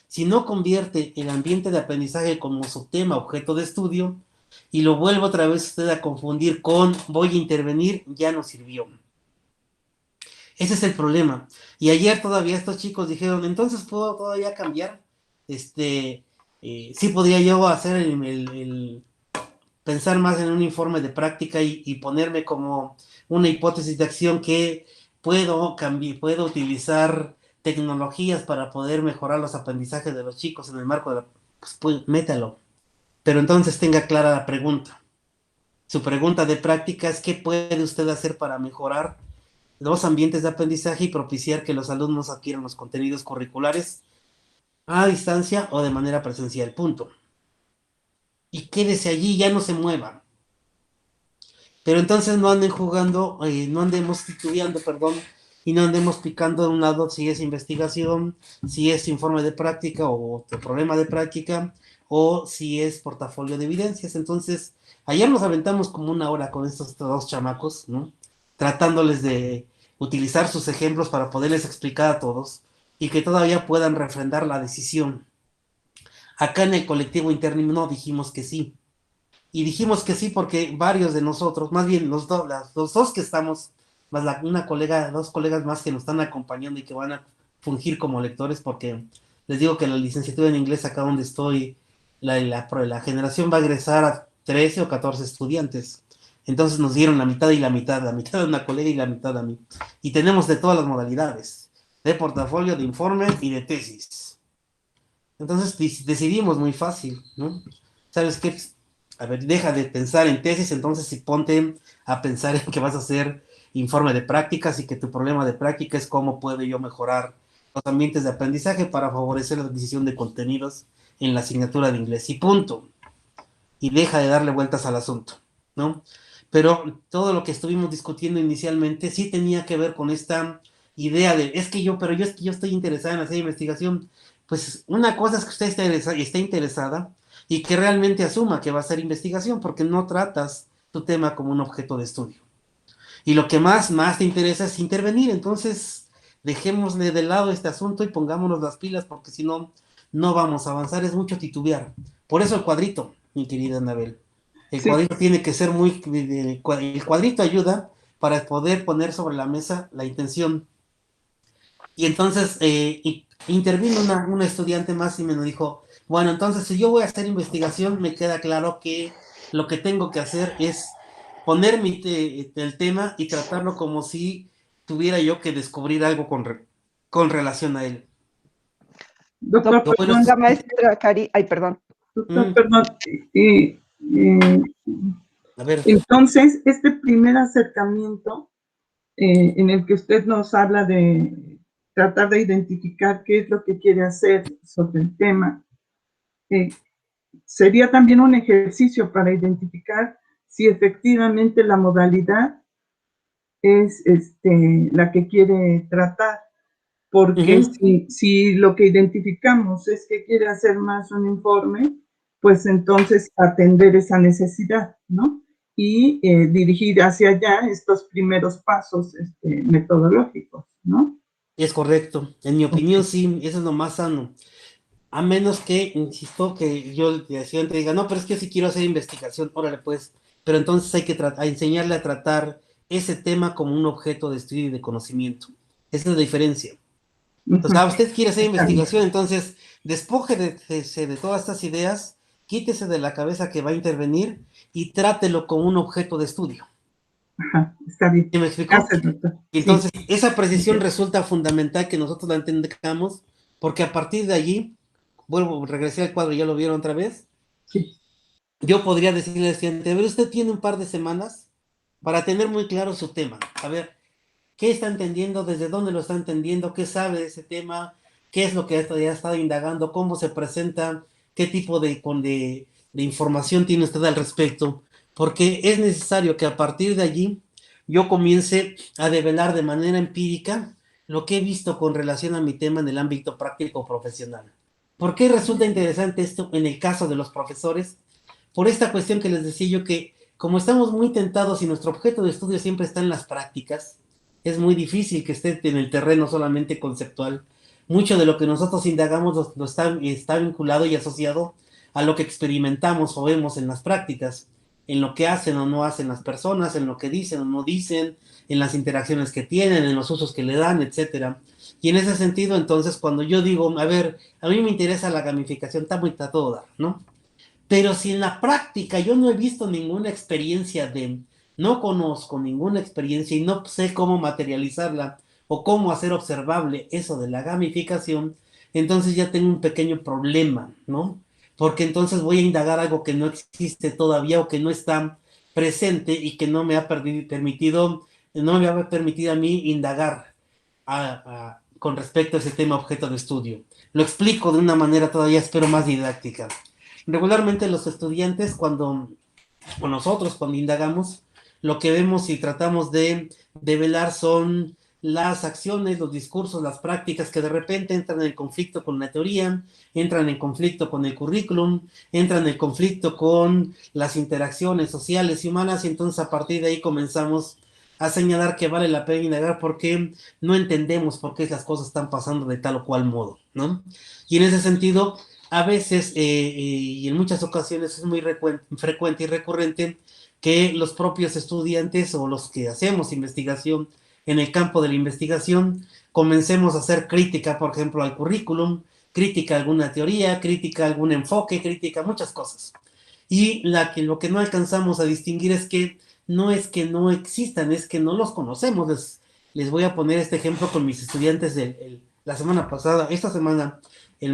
[SPEAKER 1] Si no convierte el ambiente de aprendizaje como su tema objeto de estudio, y lo vuelvo otra vez usted a confundir con voy a intervenir, ya no sirvió. Ese es el problema. Y ayer todavía estos chicos dijeron, entonces puedo todavía cambiar. Sí podría yo hacer pensar más en un informe de práctica y ponerme como una hipótesis de acción que puedo utilizar tecnologías para poder mejorar los aprendizajes de los chicos en el marco de pues métalo. Pero entonces tenga clara la pregunta. Su pregunta de práctica es ¿qué puede usted hacer para mejorar los ambientes de aprendizaje y propiciar que los alumnos adquieran los contenidos curriculares a distancia o de manera presencial? Punto. Y quédese allí, ya no se mueva. Pero entonces no anden jugando, no andemos titubeando, perdón, y no andemos picando de un lado si es investigación, si es informe de práctica o problema de práctica, o si es portafolio de evidencias. Entonces, ayer nos aventamos como una hora con estos dos chamacos, ¿no? Tratándoles de utilizar sus ejemplos para poderles explicar a todos y que todavía puedan refrendar la decisión. Acá en el colectivo interno no dijimos que sí. Y dijimos que sí porque varios de nosotros, más bien los dos que estamos, más dos colegas más que nos están acompañando y que van a fungir como lectores, porque les digo que la licenciatura en inglés acá donde estoy, la generación va a egresar a 13 o 14 estudiantes. Entonces nos dieron la mitad y la mitad de una colega y la mitad a mí. Y tenemos de todas las modalidades, de portafolio, de informe y de tesis. Entonces decidimos muy fácil, ¿no? ¿Sabes qué? A ver, deja de pensar en tesis, entonces y ponte a pensar en que vas a hacer informe de prácticas y que tu problema de práctica es cómo puedo yo mejorar los ambientes de aprendizaje para favorecer la adquisición de contenidos en la asignatura de inglés. Y punto. Y deja de darle vueltas al asunto, ¿no? Pero todo lo que estuvimos discutiendo inicialmente sí tenía que ver con esta idea de, pero yo estoy interesada en hacer investigación. Pues una cosa es que usted esté interesada y que realmente asuma que va a hacer investigación, porque no tratas tu tema como un objeto de estudio. Y lo que más te interesa es intervenir. Entonces, dejémosle de lado este asunto y pongámonos las pilas, porque si no, no vamos a avanzar. Es mucho titubear. Por eso el cuadrito, mi querida Anabel. El cuadrito tiene que ser el cuadrito ayuda para poder poner sobre la mesa la intención. Y entonces intervino una estudiante más y me dijo, bueno, entonces si yo voy a hacer investigación, me queda claro que lo que tengo que hacer es poner el tema y tratarlo como si tuviera yo que descubrir algo con relación a él.
[SPEAKER 6] Doctor,
[SPEAKER 5] perdón, la maestra Cari, ay, perdón.
[SPEAKER 6] Doctor, perdón.
[SPEAKER 1] A ver.
[SPEAKER 6] Entonces, este primer acercamiento en el que usted nos habla de tratar de identificar qué es lo que quiere hacer sobre el tema, sería también un ejercicio para identificar si efectivamente la modalidad es la que quiere tratar, porque si lo que identificamos es que quiere hacer más un informe, pues entonces atender esa necesidad, ¿no? Y dirigir hacia allá estos primeros pasos metodológicos, ¿no?
[SPEAKER 1] Es correcto. En mi opinión, sí, eso es lo más sano. A menos que, insisto, que yo de accidente diga, no, pero es que yo sí quiero hacer investigación, órale pues, pero entonces hay que enseñarle a tratar ese tema como un objeto de estudio y de conocimiento. Esa es la diferencia. O sea, usted quiere hacer investigación, entonces despoje de todas estas ideas, quítese de la cabeza que va a intervenir y trátelo como un objeto de estudio.
[SPEAKER 6] Ajá, está bien.
[SPEAKER 1] ¿Sí me explicó?
[SPEAKER 6] Gracias, doctor.
[SPEAKER 1] Y entonces,
[SPEAKER 6] Sí.
[SPEAKER 1] esa precisión resulta fundamental que nosotros la entendamos, porque a partir de allí, regresé al cuadro, ya lo vieron otra vez,
[SPEAKER 6] Sí.
[SPEAKER 1] yo podría decirle al estudiante, a ver, usted tiene un par de semanas para tener muy claro su tema. A ver, ¿qué está entendiendo? ¿Desde dónde lo está entendiendo? ¿Qué sabe de ese tema? ¿Qué es lo que ya ha estado indagando? ¿Cómo se presenta? ¿Qué tipo de información tiene usted al respecto? Porque es necesario que a partir de allí yo comience a develar de manera empírica lo que he visto con relación a mi tema en el ámbito práctico profesional. ¿Por qué resulta interesante esto en el caso de los profesores? Por esta cuestión que les decía yo que como estamos muy tentados y nuestro objeto de estudio siempre está en las prácticas, es muy difícil que esté en el terreno solamente conceptual. Mucho de lo que nosotros indagamos está vinculado y asociado a lo que experimentamos o vemos en las prácticas, en lo que hacen o no hacen las personas, en lo que dicen o no dicen, en las interacciones que tienen, en los usos que le dan, etcétera. Y en ese sentido, entonces, cuando yo digo, a ver, a mí me interesa la gamificación, está muy a todo dar, ¿no? Pero si en la práctica yo no he visto ninguna experiencia no conozco ninguna experiencia y no sé cómo materializarla o cómo hacer observable eso de la gamificación, entonces ya tengo un pequeño problema, ¿no? Porque entonces voy a indagar algo que no existe todavía o que no está presente y que no me ha permitido a mí indagar con respecto a ese tema objeto de estudio. Lo explico de una manera todavía, espero, más didáctica. Regularmente los estudiantes o nosotros cuando indagamos, lo que vemos y tratamos de develar son las acciones, los discursos, las prácticas que de repente entran en conflicto con la teoría, entran en conflicto con el currículum, entran en conflicto con las interacciones sociales y humanas, y entonces a partir de ahí comenzamos a señalar que vale la pena indagar porque no entendemos por qué las cosas están pasando de tal o cual modo, ¿no? Y en ese sentido, a veces y en muchas ocasiones es muy frecuente y recurrente que los propios estudiantes o los que hacemos investigación en el campo de la investigación comencemos a hacer crítica, por ejemplo, al currículum, crítica a alguna teoría, crítica a algún enfoque, crítica a muchas cosas. Y lo que no alcanzamos a distinguir es que no existan, es que no los conocemos. Les voy a poner este ejemplo con mis estudiantes la semana pasada, esta semana, el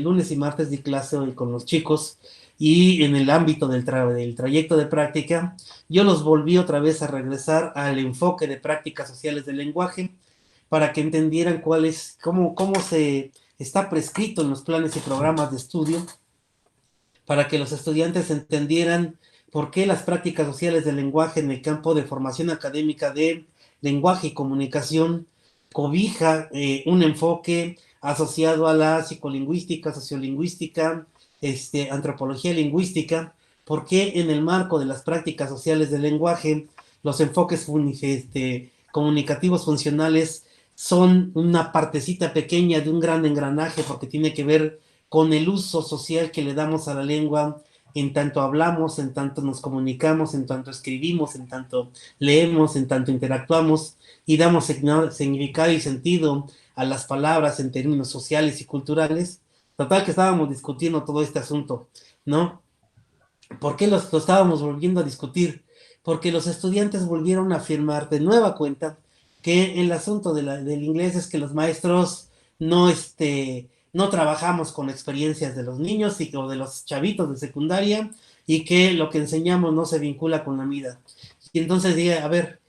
[SPEAKER 1] lunes y martes di clase con los chicos y en el ámbito del trayecto de práctica, yo los volví otra vez a regresar al enfoque de prácticas sociales del lenguaje para que entendieran cómo se está prescrito en los planes y programas de estudio, para que los estudiantes entendieran por qué las prácticas sociales del lenguaje en el campo de formación académica de lenguaje y comunicación cobija un enfoque asociado a la psicolingüística, sociolingüística, antropología lingüística, por qué en el marco de las prácticas sociales del lenguaje los enfoques comunicativos funcionales son una partecita pequeña de un gran engranaje porque tiene que ver con el uso social que le damos a la lengua en tanto hablamos, en tanto nos comunicamos, en tanto escribimos, en tanto leemos, en tanto interactuamos y damos significado y sentido a las palabras en términos sociales y culturales. Total que estábamos discutiendo todo este asunto, ¿no? ¿Por qué lo estábamos volviendo a discutir? Porque los estudiantes volvieron a afirmar de nueva cuenta que el asunto del inglés es que los maestros no trabajamos con experiencias de los niños o de los chavitos de secundaria y que lo que enseñamos no se vincula con la vida. Y entonces dije, a ver,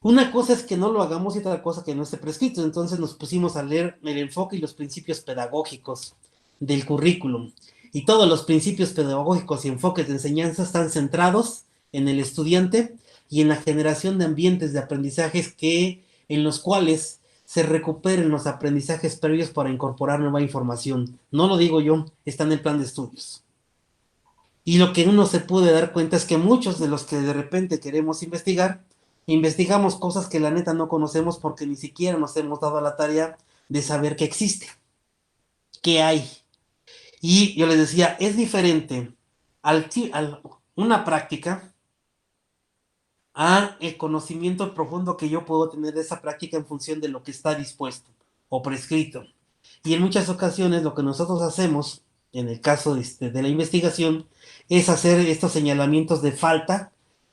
[SPEAKER 1] una cosa es que no lo hagamos y otra cosa que no esté prescrito. Entonces nos pusimos a leer el enfoque y los principios pedagógicos del currículum. Y todos los principios pedagógicos y enfoques de enseñanza están centrados en el estudiante y en la generación de ambientes de aprendizajes en los cuales se recuperen los aprendizajes previos para incorporar nueva información. No lo digo yo, está en el plan de estudios. Y lo que uno se puede dar cuenta es que muchos de los que de repente queremos investigar, investigamos cosas que la neta no conocemos porque ni siquiera nos hemos dado a la tarea de saber que existe, que hay. Y yo les decía, es diferente una práctica a el conocimiento profundo que yo puedo tener de esa práctica en función de lo que está dispuesto. o prescrito. Y en muchas ocasiones lo que nosotros hacemos, en el caso de la investigación, es hacer estos señalamientos de falta,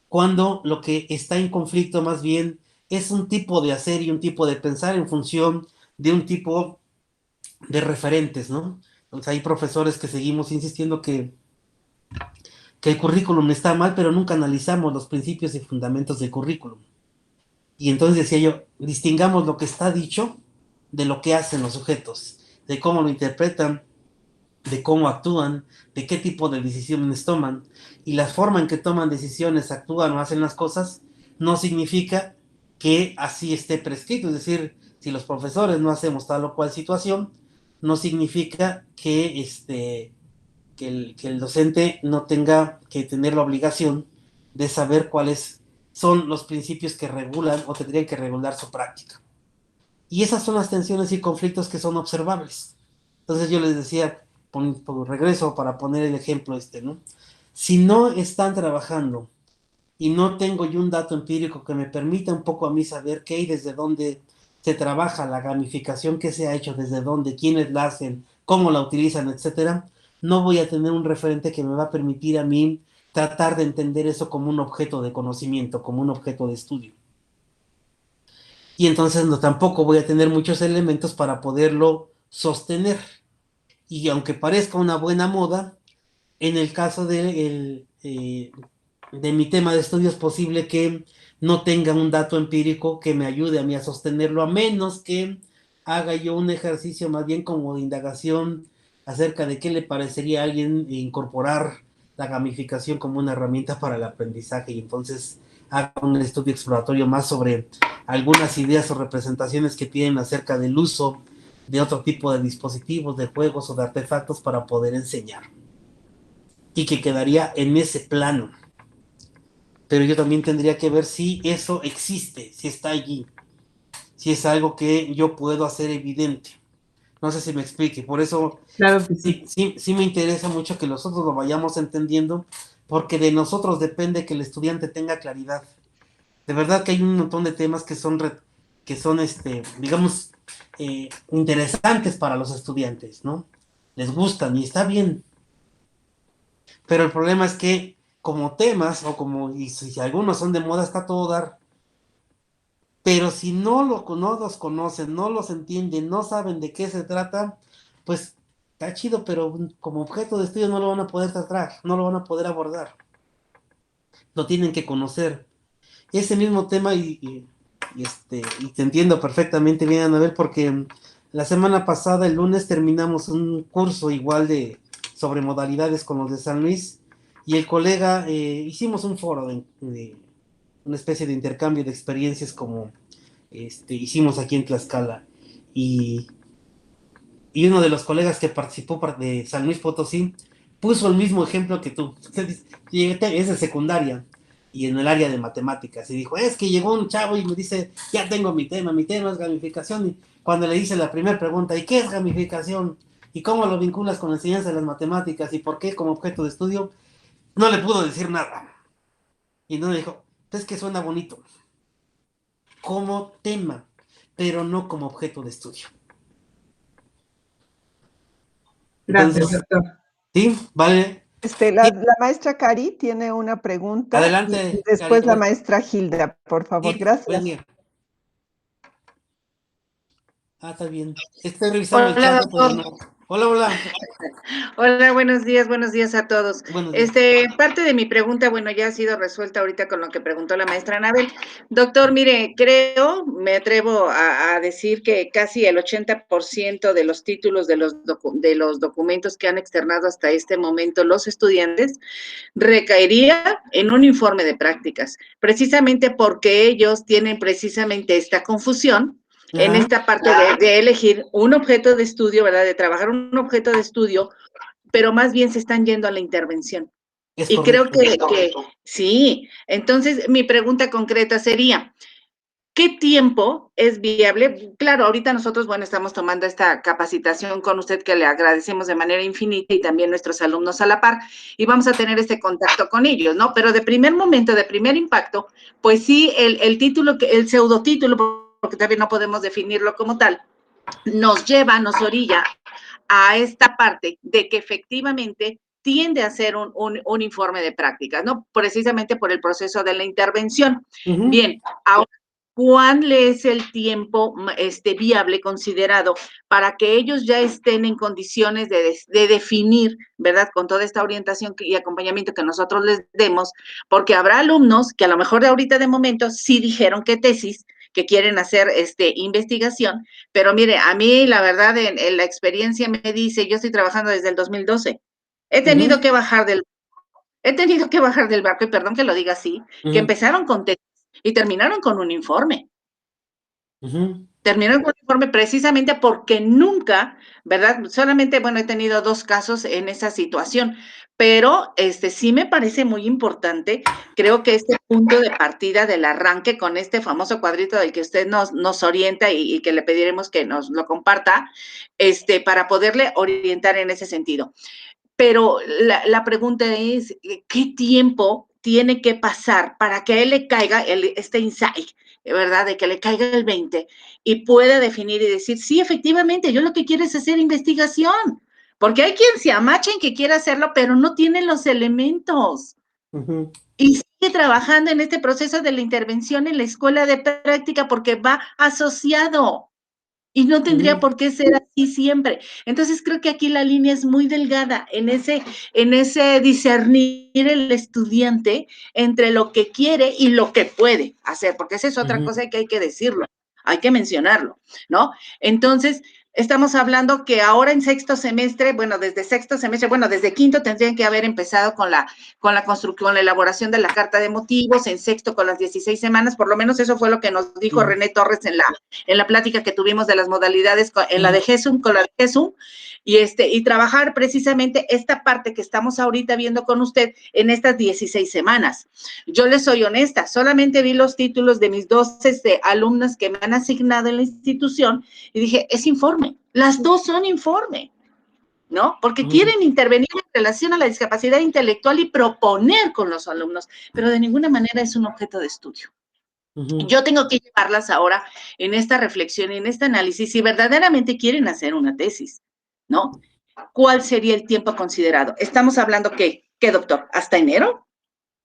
[SPEAKER 1] cuando lo que está en conflicto más bien es un tipo de hacer y un tipo de pensar en función de un tipo de referentes, ¿no? Entonces hay profesores que seguimos insistiendo que el currículum está mal, pero nunca analizamos los principios y fundamentos del currículum. Y entonces decía yo, distingamos lo que está dicho de lo que hacen los sujetos, de cómo lo interpretan, de cómo actúan, de qué tipo de decisiones toman. Y la forma en que toman decisiones, actúan o hacen las cosas, no significa que así esté prescrito. Es decir, si los profesores no hacemos tal o cual situación, no significa que el docente no tenga que tener la obligación de saber cuáles son los principios que regulan o tendrían que regular su práctica. Y esas son las tensiones y conflictos que son observables. Entonces yo les decía, por regreso para poner el ejemplo ¿no? Si no están trabajando y no tengo yo un dato empírico que me permita un poco a mí saber qué y desde dónde se trabaja la gamificación que se ha hecho, desde dónde, quiénes la hacen, cómo la utilizan, etcétera, no voy a tener un referente que me va a permitir a mí tratar de entender eso como un objeto de conocimiento, como un objeto de estudio. Y entonces tampoco voy a tener muchos elementos para poderlo sostener. Y aunque parezca una buena moda, en el caso de mi tema de estudio es posible que no tenga un dato empírico que me ayude a mí a sostenerlo, a menos que haga yo un ejercicio más bien como de indagación acerca de qué le parecería a alguien incorporar la gamificación como una herramienta para el aprendizaje, y entonces haga un estudio exploratorio más sobre algunas ideas o representaciones que tienen acerca del uso de otro tipo de dispositivos, de juegos o de artefactos para poder enseñar. Y que quedaría en ese plano. Pero yo también tendría que ver si eso existe, si está allí, si es algo que yo puedo hacer evidente. No sé si me explique. Por eso
[SPEAKER 6] Claro que sí.
[SPEAKER 1] Sí me interesa mucho que nosotros lo vayamos entendiendo, porque de nosotros depende que el estudiante tenga claridad. De verdad que hay un montón de temas que son digamos, interesantes para los estudiantes, ¿no? Les gustan y está bien. Pero el problema es que como temas, y si algunos son de moda, está todo dar. Pero si no los conocen, no los entienden, no saben de qué se trata, pues está chido, pero como objeto de estudio no lo van a poder tratar, no lo van a poder abordar. Lo tienen que conocer. Ese mismo tema, y te entiendo perfectamente bien, Anabel, porque la semana pasada, el lunes, terminamos un curso igual sobre modalidades con los de San Luis, y el colega, hicimos un foro de una especie de intercambio de experiencias como hicimos aquí en Tlaxcala, y uno de los colegas que participó de San Luis Potosí puso el mismo ejemplo que tú. Es de secundaria y en el área de matemáticas, y dijo, es que llegó un chavo y me dice, ya tengo mi tema es gamificación, y cuando le hice la primera pregunta, ¿y qué es gamificación? ¿Y cómo lo vinculas con la enseñanza de las matemáticas? ¿Y por qué como objeto de estudio? No le pudo decir nada. Y no le dijo, es que suena bonito como tema, pero no como objeto de estudio.
[SPEAKER 6] Gracias,
[SPEAKER 1] Entonces,
[SPEAKER 6] doctor.
[SPEAKER 1] sí, vale.
[SPEAKER 5] La maestra Cari tiene una pregunta.
[SPEAKER 1] Adelante,
[SPEAKER 5] y después
[SPEAKER 1] Cari.
[SPEAKER 5] la maestra Hilda, por favor.
[SPEAKER 1] Sí,
[SPEAKER 5] Gracias.
[SPEAKER 1] Está bien. Estoy revisando el chat, pero no. Hola.
[SPEAKER 7] Hola, buenos días a todos.
[SPEAKER 1] Buenos días.
[SPEAKER 7] Parte de mi pregunta, bueno, ya ha sido resuelta ahorita con lo que preguntó la maestra Anabel. Doctor, mire, me atrevo a decir que casi el 80% de los títulos de los documentos que han externado hasta este momento los estudiantes recaería en un informe de prácticas, precisamente porque ellos tienen precisamente esta confusión en esta parte de elegir un objeto de estudio, ¿verdad? De trabajar un objeto de estudio, pero más bien se están yendo a la intervención. Y creo que sí. Entonces, mi pregunta concreta sería, ¿qué tiempo es viable? Claro, ahorita nosotros, bueno, estamos tomando esta capacitación con usted que le agradecemos de manera infinita y también nuestros alumnos a la par, y vamos a tener este contacto con ellos, ¿no? Pero de primer momento, de primer impacto, pues sí, el título, el pseudotítulo, porque también no podemos definirlo como tal, nos lleva, nos orilla a esta parte de que efectivamente tiende a ser un informe de prácticas, ¿no? Precisamente por el proceso de la intervención. Bien, ahora, ¿cuál es el tiempo viable considerado para que ellos ya estén en condiciones de definir, ¿verdad? Con toda esta orientación y acompañamiento que nosotros les demos, porque habrá alumnos que a lo mejor de ahorita de momento sí dijeron que tesis, que quieren hacer investigación, pero mire, a mí la verdad en la experiencia me dice, yo estoy trabajando desde el 2012, he tenido que bajar del barco, y perdón que lo diga así, que empezaron con tesis y terminaron con un informe. Terminaron con un informe precisamente porque nunca, ¿verdad? Solamente, bueno, he tenido 2 casos en esa situación, pero sí me parece muy importante. Creo que este punto de partida del arranque con este famoso cuadrito del que usted nos orienta y que le pediremos que nos lo comparta, para poderle orientar en ese sentido. Pero la pregunta es, ¿qué tiempo tiene que pasar para que a él le caiga este insight, ¿verdad? De que le caiga el 20 y pueda definir y decir, sí, efectivamente, yo lo que quiero es hacer investigación. Porque hay quien se amacha en que quiere hacerlo, pero no tiene los elementos. Y sigue trabajando en este proceso de la intervención en la escuela de práctica porque va asociado. Y no tendría por qué ser así siempre. Entonces, creo que aquí la línea es muy delgada en ese discernir el estudiante entre lo que quiere y lo que puede hacer, porque esa es otra cosa que hay que decirlo, hay que mencionarlo, ¿no? Entonces, estamos hablando que ahora en sexto semestre, desde quinto tendrían que haber empezado con la construcción, la elaboración de la carta de motivos, en sexto con las 16 semanas, por lo menos eso fue lo que nos dijo René Torres en la plática que tuvimos de las modalidades en la de GESUM, con la de GESUM, y trabajar precisamente esta parte que estamos ahorita viendo con usted en estas 16 semanas. Yo les soy honesta, solamente vi los títulos de mis 2 alumnas que me han asignado en la institución y dije, es informe, las 2 son informe, ¿no? Porque quieren intervenir en relación a la discapacidad intelectual y proponer con los alumnos, pero de ninguna manera es un objeto de estudio. Yo tengo que llevarlas ahora en esta reflexión y en este análisis si verdaderamente quieren hacer una tesis, ¿no? ¿Cuál sería el tiempo considerado? ¿Estamos hablando qué, doctor? ¿Hasta enero?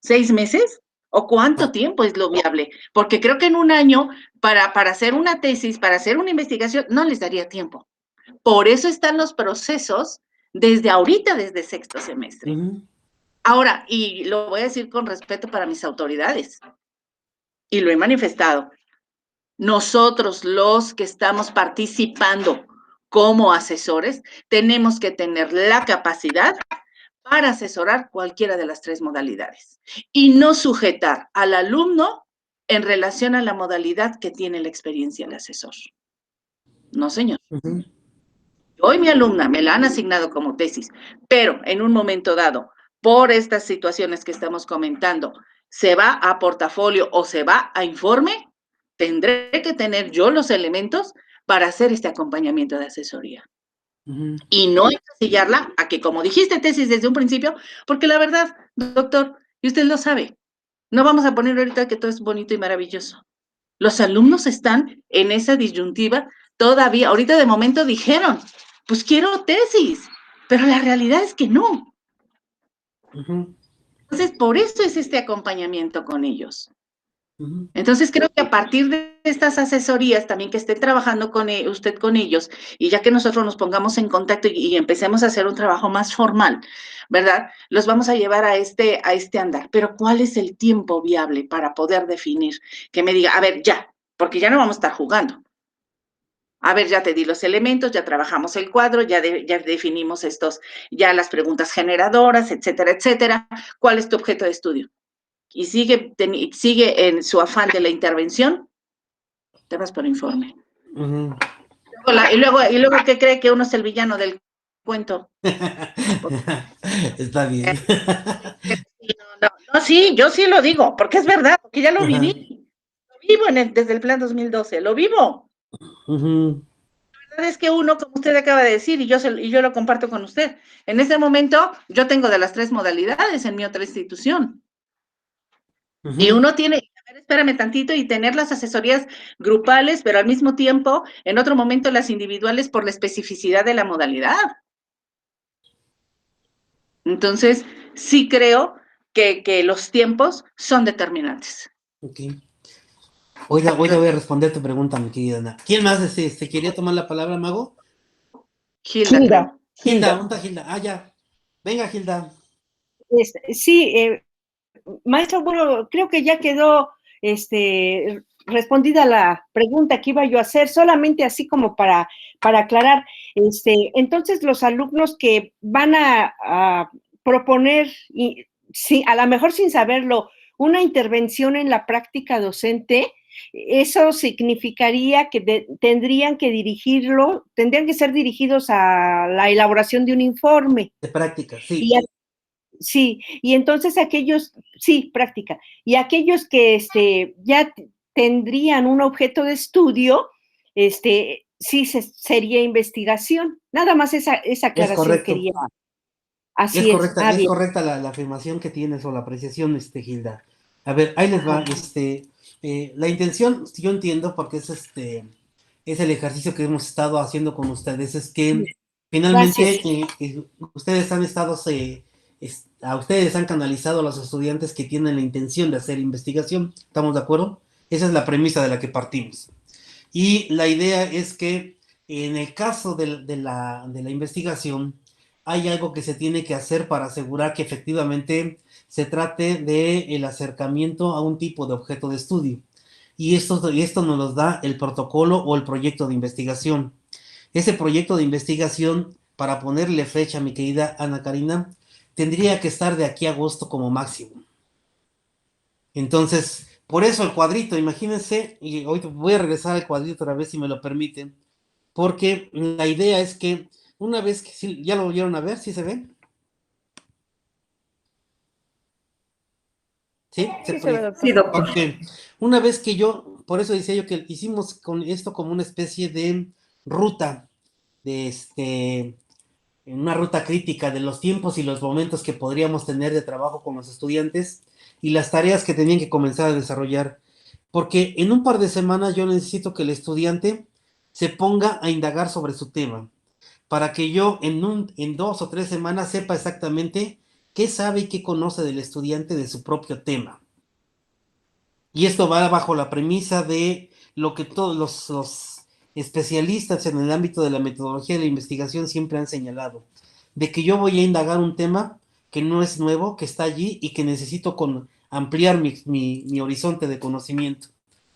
[SPEAKER 7] ¿6 meses? ¿O cuánto tiempo es lo viable? Porque creo que en un año, para hacer una tesis, para hacer una investigación, no les daría tiempo. Por eso están los procesos desde ahorita, desde sexto semestre. Ahora, y lo voy a decir con respeto para mis autoridades, y lo he manifestado, nosotros los que estamos participando como asesores, tenemos que tener la capacidad para asesorar cualquiera de las 3 modalidades y no sujetar al alumno en relación a la modalidad que tiene la experiencia el asesor. No, señor. Hoy mi alumna me la han asignado como tesis, pero en un momento dado, por estas situaciones que estamos comentando, se va a portafolio o se va a informe, tendré que tener yo los elementos para hacer este acompañamiento de asesoría. Y no encasillarla a que, como dijiste, tesis desde un principio, porque la verdad, doctor, y usted lo sabe, no vamos a poner ahorita que todo es bonito y maravilloso. Los alumnos están en esa disyuntiva todavía. Ahorita de momento dijeron, pues quiero tesis, pero la realidad es que no. Entonces, por eso es este acompañamiento con ellos. Entonces, creo que a partir de estas asesorías también que estén trabajando con usted con ellos, y ya que nosotros nos pongamos en contacto y empecemos a hacer un trabajo más formal, ¿verdad? Los vamos a llevar a este andar. Pero, ¿cuál es el tiempo viable para poder definir? Que me diga, a ver, ya, porque ya no vamos a estar jugando. A ver, ya te di los elementos, ya trabajamos el cuadro, ya definimos ya las preguntas generadoras, etcétera, etcétera. ¿Cuál es tu objeto de estudio? Y sigue en su afán de la intervención, te vas por informe. Y luego ¿qué cree que uno es el villano del cuento?
[SPEAKER 1] Está bien.
[SPEAKER 7] No, sí, yo sí lo digo, porque es verdad, porque ya lo viví. Lo vivo desde el plan 2012, lo vivo. La verdad es que uno, como usted acaba de decir, y yo lo comparto con usted, en ese momento yo tengo de las 3 modalidades en mi otra institución. Y uno tiene, Espérame tantito y tener las asesorías grupales, pero al mismo tiempo, en otro momento, las individuales por la especificidad de la modalidad. Entonces, sí creo que los tiempos son determinantes.
[SPEAKER 1] Ok. Ahorita voy a responder tu pregunta, mi querida Ana. ¿Quién más quería tomar la palabra, Mago?
[SPEAKER 7] Hilda, creo.
[SPEAKER 1] Hilda, ¿dónde está Hilda? Ah, ya. Venga, Hilda.
[SPEAKER 2] Sí, maestro, bueno, creo que ya quedó respondida la pregunta que iba yo a hacer, solamente así como para aclarar. Entonces, los alumnos que van a proponer, y, sí, a lo mejor sin saberlo, una intervención en la práctica docente, eso significaría que tendrían que ser dirigidos a la elaboración de un informe.
[SPEAKER 1] De práctica, sí.
[SPEAKER 2] Sí, y entonces práctica. Y aquellos que ya tendrían un objeto de estudio, sí sería investigación. Nada más esa aclaración quería. Así es.
[SPEAKER 1] Es correcta la afirmación que tienes o la apreciación, Hilda. A ver, ahí les va, la intención, yo entiendo, porque es el ejercicio que hemos estado haciendo con ustedes, es que finalmente ustedes han estado, a ustedes han canalizado a los estudiantes que tienen la intención de hacer investigación, ¿estamos de acuerdo? Esa es la premisa de la que partimos. Y la idea es que en el caso de la investigación, hay algo que se tiene que hacer para asegurar que efectivamente se trate del acercamiento a un tipo de objeto de estudio. Y esto nos lo da el protocolo o el proyecto de investigación. Ese proyecto de investigación, para ponerle fecha, mi querida Ana Karina, tendría que estar de aquí a agosto como máximo. Entonces, por eso el cuadrito, imagínense, y hoy voy a regresar al cuadrito otra vez si me lo permiten, porque la idea es que una vez que, ¿ya lo volvieron a ver? ¿Sí se ve? ¿Sí?
[SPEAKER 5] Sí, doctor.
[SPEAKER 1] Okay. Una vez que por eso decía yo que hicimos con esto como una especie de ruta, una ruta crítica de los tiempos y los momentos que podríamos tener de trabajo con los estudiantes y las tareas que tenían que comenzar a desarrollar. Porque en un par de semanas yo necesito que el estudiante se ponga a indagar sobre su tema, para que yo en 2 o 3 semanas sepa exactamente qué sabe y qué conoce del estudiante de su propio tema. Y esto va bajo la premisa de lo que todos los especialistas en el ámbito de la metodología de la investigación siempre han señalado, de que yo voy a indagar un tema que no es nuevo, que está allí y que necesito ampliar mi horizonte de conocimiento.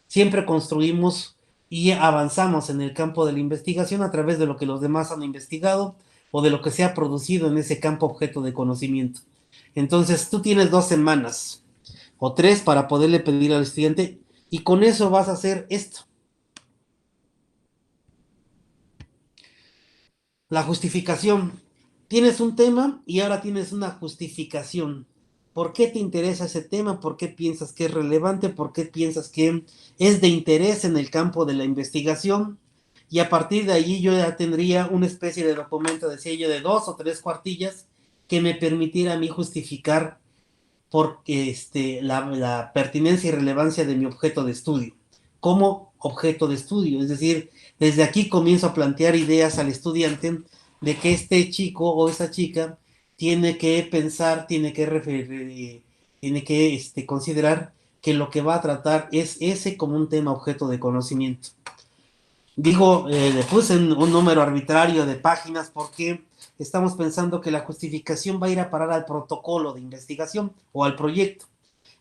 [SPEAKER 1] Siempre construimos y avanzamos en el campo de la investigación a través de lo que los demás han investigado o de lo que se ha producido en ese campo objeto de conocimiento. Entonces, tú tienes 2 semanas o 3 para poderle pedir al estudiante y con eso vas a hacer esto. La justificación. Tienes un tema y ahora tienes una justificación. ¿Por qué te interesa ese tema? ¿Por qué piensas que es relevante? ¿Por qué piensas que es de interés en el campo de la investigación? Y a partir de allí yo ya tendría una especie de documento, decía yo, de 2 o 3 cuartillas que me permitiera a mí justificar la pertinencia y relevancia de mi objeto de estudio como objeto de estudio. Es decir, desde aquí comienzo a plantear ideas al estudiante de que este chico o esa chica tiene que pensar, tiene que considerar que lo que va a tratar es ese como un tema objeto de conocimiento. Digo, le puse un número arbitrario de páginas porque estamos pensando que la justificación va a ir a parar al protocolo de investigación o al proyecto.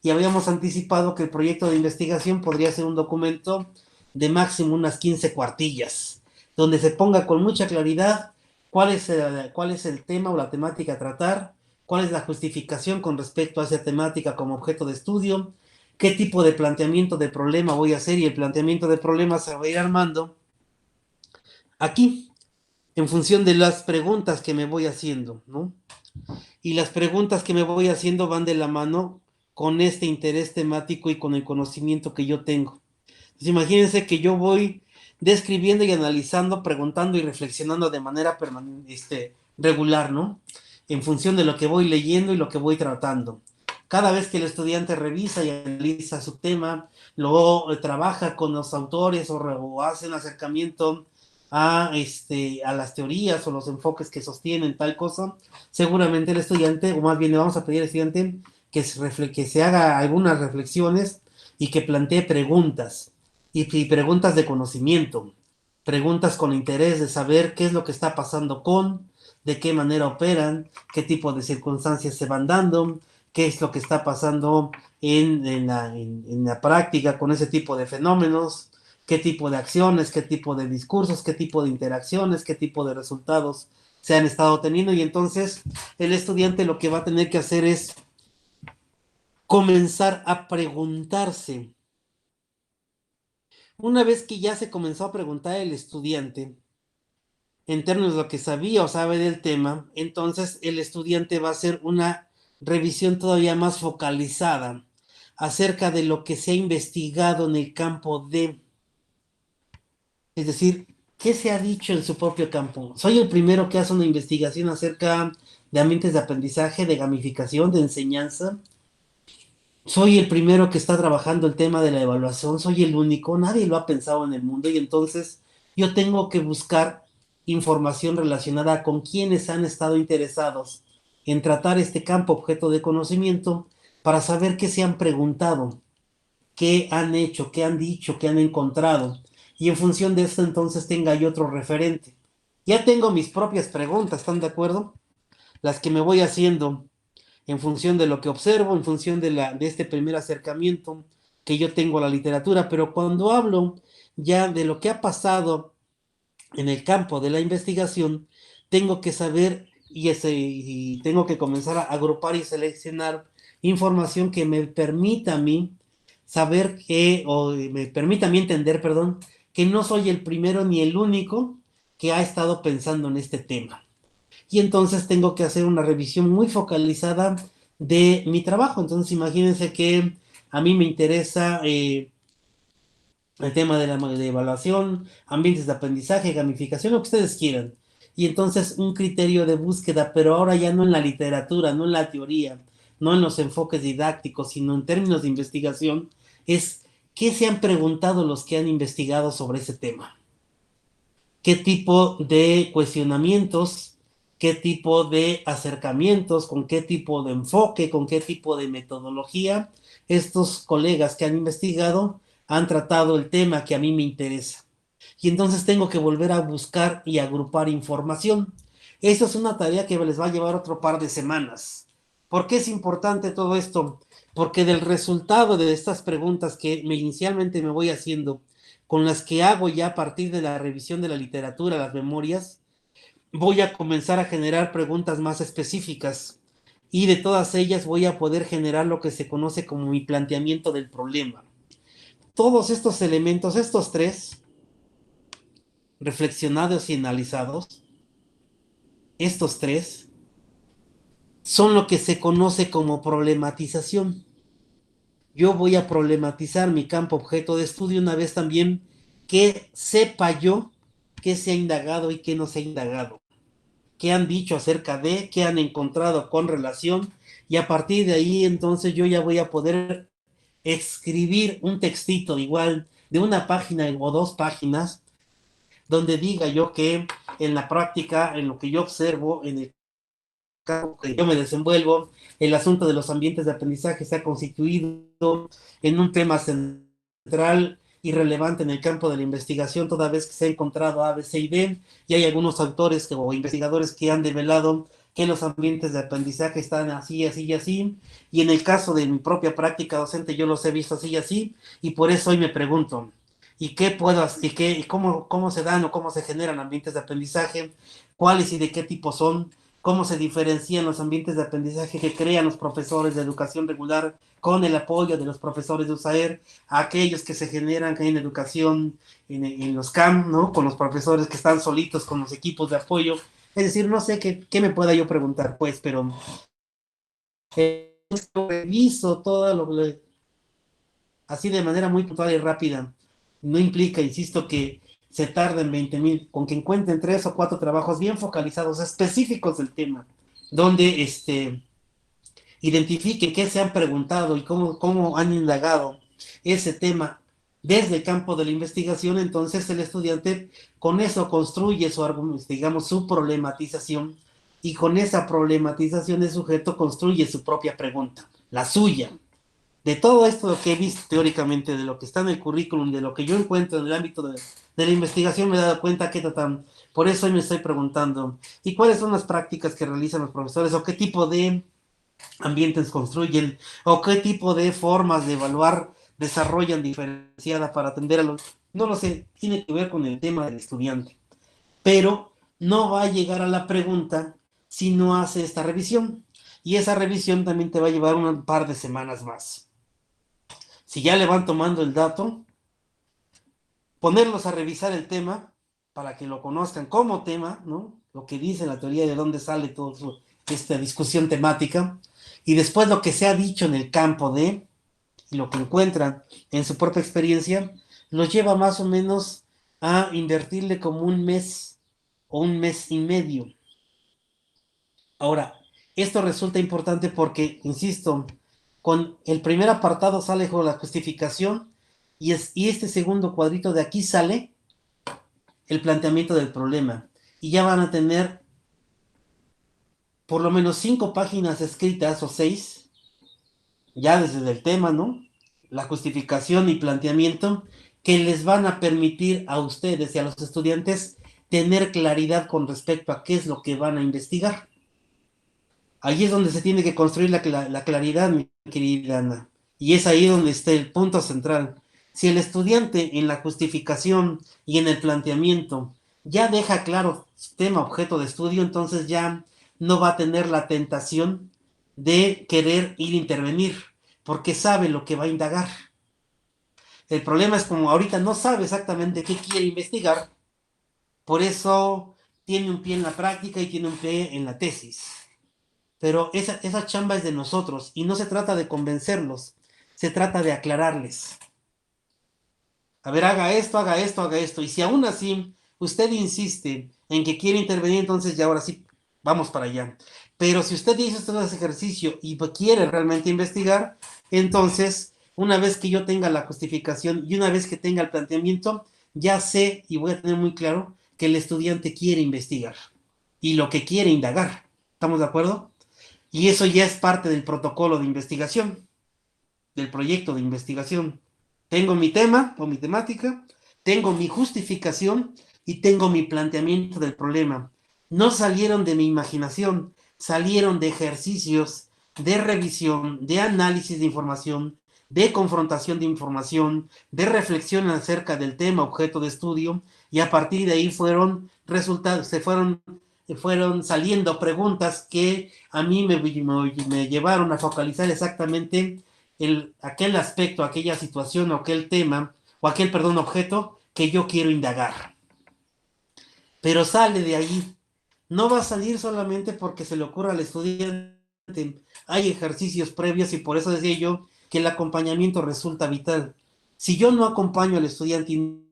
[SPEAKER 1] Y habíamos anticipado que el proyecto de investigación podría ser un documento de máximo unas 15 cuartillas, donde se ponga con mucha claridad cuál es el tema o la temática a tratar, cuál es la justificación con respecto a esa temática como objeto de estudio, qué tipo de planteamiento de problema voy a hacer, y el planteamiento de problema se va a ir armando aquí, en función de las preguntas que me voy haciendo, ¿no? Y las preguntas que me voy haciendo van de la mano con este interés temático y con el conocimiento que yo tengo. Entonces, imagínense que yo voy describiendo y analizando, preguntando y reflexionando de manera regular, ¿no? En función de lo que voy leyendo y lo que voy tratando. Cada vez que el estudiante revisa y analiza su tema, luego trabaja con los autores o hace un acercamiento a las teorías o los enfoques que sostienen tal cosa, seguramente el estudiante, o más bien le vamos a pedir al estudiante que se haga algunas reflexiones y que plantee preguntas, y preguntas de conocimiento, preguntas con interés de saber qué es lo que está pasando de qué manera operan, qué tipo de circunstancias se van dando, qué es lo que está pasando en la práctica con ese tipo de fenómenos, qué tipo de acciones, qué tipo de discursos, qué tipo de interacciones, qué tipo de resultados se han estado teniendo. Y entonces el estudiante lo que va a tener que hacer es comenzar a preguntarse. Una vez que ya se comenzó a preguntar el estudiante en términos de lo que sabía o sabe del tema, entonces el estudiante va a hacer una revisión todavía más focalizada acerca de lo que se ha investigado en el campo es decir, ¿qué se ha dicho en su propio campo? Soy el primero que hace una investigación acerca de ambientes de aprendizaje, de gamificación, de enseñanza. Soy el primero que está trabajando el tema de la evaluación, soy el único, nadie lo ha pensado en el mundo y entonces yo tengo que buscar información relacionada con quienes han estado interesados en tratar este campo objeto de conocimiento para saber qué se han preguntado, qué han hecho, qué han dicho, qué han encontrado y en función de esto entonces tenga yo otro referente. Ya tengo mis propias preguntas, ¿están de acuerdo? Las que me voy haciendo en función de lo que observo, en función de este primer acercamiento que yo tengo a la literatura, pero cuando hablo ya de lo que ha pasado en el campo de la investigación, tengo que saber y tengo que comenzar a agrupar y seleccionar información que me permita a mí saber o me permita a mí entender, perdón, que no soy el primero ni el único que ha estado pensando en este tema. Y entonces tengo que hacer una revisión muy focalizada de mi trabajo. Entonces imagínense que a mí me interesa el tema de evaluación, ambientes de aprendizaje, gamificación, lo que ustedes quieran. Y entonces un criterio de búsqueda, pero ahora ya no en la literatura, no en la teoría, no en los enfoques didácticos, sino en términos de investigación, es qué se han preguntado los que han investigado sobre ese tema. ¿Qué tipo de cuestionamientos, qué tipo de acercamientos, con qué tipo de enfoque, con qué tipo de metodología estos colegas que han investigado han tratado el tema que a mí me interesa? Y entonces tengo que volver a buscar y agrupar información. Eso es una tarea que les va a llevar otro par de semanas. ¿Por qué es importante todo esto? Porque del resultado de estas preguntas que inicialmente me voy haciendo, con las que hago ya a partir de la revisión de la literatura, las memorias, voy a comenzar a generar preguntas más específicas y de todas ellas voy a poder generar lo que se conoce como mi planteamiento del problema. Todos estos elementos, estos tres, reflexionados y analizados, estos tres, son lo que se conoce como problematización. Yo voy a problematizar mi campo objeto de estudio una vez también que sepa yo qué se ha indagado y qué no se ha indagado, qué han dicho acerca de, qué han encontrado con relación, y a partir de ahí entonces yo ya voy a poder escribir un textito igual de una página o 2 páginas donde diga yo que en la práctica, en lo que yo observo, en el campo que yo me desenvuelvo, el asunto de los ambientes de aprendizaje se ha constituido en un tema central y relevante en el campo de la investigación, toda vez que se ha encontrado A, B, C y D, y hay algunos autores o investigadores que han develado que los ambientes de aprendizaje están así, así y así, y en el caso de mi propia práctica docente yo los he visto así y así, y por eso hoy me pregunto, ¿y qué puedo hacer? ¿Y cómo se dan o cómo se generan ambientes de aprendizaje? ¿Cuáles y de qué tipo son? ¿Cómo se diferencian los ambientes de aprendizaje que crean los profesores de educación regular con el apoyo de los profesores de USAER, a aquellos que se generan en educación en los CAM, ¿no? Con los profesores que están solitos con los equipos de apoyo? Es decir, no sé qué me pueda yo preguntar, pues, pero reviso todo así de manera muy puntual y rápida. No implica, insisto, que se tarden 20,000, con que encuentren 3 o 4 trabajos bien focalizados, específicos del tema, donde identifiquen qué se han preguntado y cómo han indagado ese tema desde el campo de la investigación, entonces el estudiante con eso construye digamos, su problematización, y con esa problematización el sujeto construye su propia pregunta, la suya. De todo esto que he visto teóricamente, de lo que está en el currículum, de lo que yo encuentro en el ámbito de la investigación, me he dado cuenta que tratan. Por eso hoy me estoy preguntando, ¿y cuáles son las prácticas que realizan los profesores? ¿O qué tipo de ambientes construyen? ¿O qué tipo de formas de evaluar desarrollan diferenciada para atender a los... No lo sé, tiene que ver con el tema del estudiante. Pero no va a llegar a la pregunta si no hace esta revisión. Y esa revisión también te va a llevar un par de semanas más. Si ya le van tomando el dato, ponerlos a revisar el tema para que lo conozcan como tema, ¿no? Lo que dice la teoría, de dónde sale toda esta discusión temática, y después lo que se ha dicho en el campo de, y lo que encuentran en su propia experiencia, los lleva más o menos a invertirle como un mes o un mes y medio. Ahora, esto resulta importante porque, insisto, con el primer apartado sale con la justificación, y este segundo cuadrito de aquí sale el planteamiento del problema, y ya van a tener por lo menos 5 páginas escritas o 6, ya desde el tema, ¿no? La justificación y planteamiento, que les van a permitir a ustedes y a los estudiantes tener claridad con respecto a qué es lo que van a investigar. Ahí es donde se tiene que construir la claridad, mi querida Ana. Y es ahí donde está el punto central. Si el estudiante en la justificación y en el planteamiento ya deja claro tema, objeto de estudio, entonces ya no va a tener la tentación de querer ir a intervenir, porque sabe lo que va a indagar. El problema es como ahorita no sabe exactamente qué quiere investigar, por eso tiene un pie en la práctica y tiene un pie en la tesis. Pero esa chamba es de nosotros, y no se trata de convencerlos, se trata de aclararles. A ver, haga esto, haga esto, haga esto. Y si aún así usted insiste en que quiere intervenir, entonces ya ahora sí, vamos para allá. Pero si usted hizo todo ese ejercicio y quiere realmente investigar, entonces, una vez que yo tenga la justificación y una vez que tenga el planteamiento, ya sé y voy a tener muy claro que el estudiante quiere investigar y lo que quiere indagar. ¿Estamos de acuerdo? Y eso ya es parte del protocolo de investigación, del proyecto de investigación. Tengo mi tema o mi temática, tengo mi justificación y tengo mi planteamiento del problema. No salieron de mi imaginación, salieron de ejercicios de revisión, de análisis de información, de confrontación de información, de reflexión acerca del tema objeto de estudio, y a partir de ahí fueron saliendo preguntas que a mí me llevaron a focalizar exactamente aquel aspecto, aquella situación o aquel tema, o aquel, objeto que yo quiero indagar. Pero sale de ahí. No va a salir solamente porque se le ocurra al estudiante. Hay ejercicios previos, y por eso decía yo que el acompañamiento resulta vital. Si yo no acompaño al estudiante y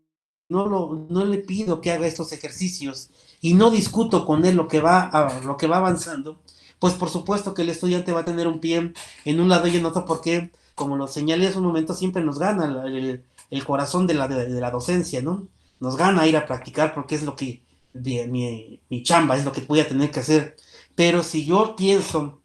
[SPEAKER 1] no le pido que haga estos ejercicios y no discuto con él lo que va avanzando, pues por supuesto que el estudiante va a tener un pie en un lado y en otro, porque, como lo señalé hace un momento, siempre nos gana el corazón de la docencia, ¿no? Nos gana ir a practicar porque es lo que mi chamba, es lo que voy a tener que hacer. Pero si yo pienso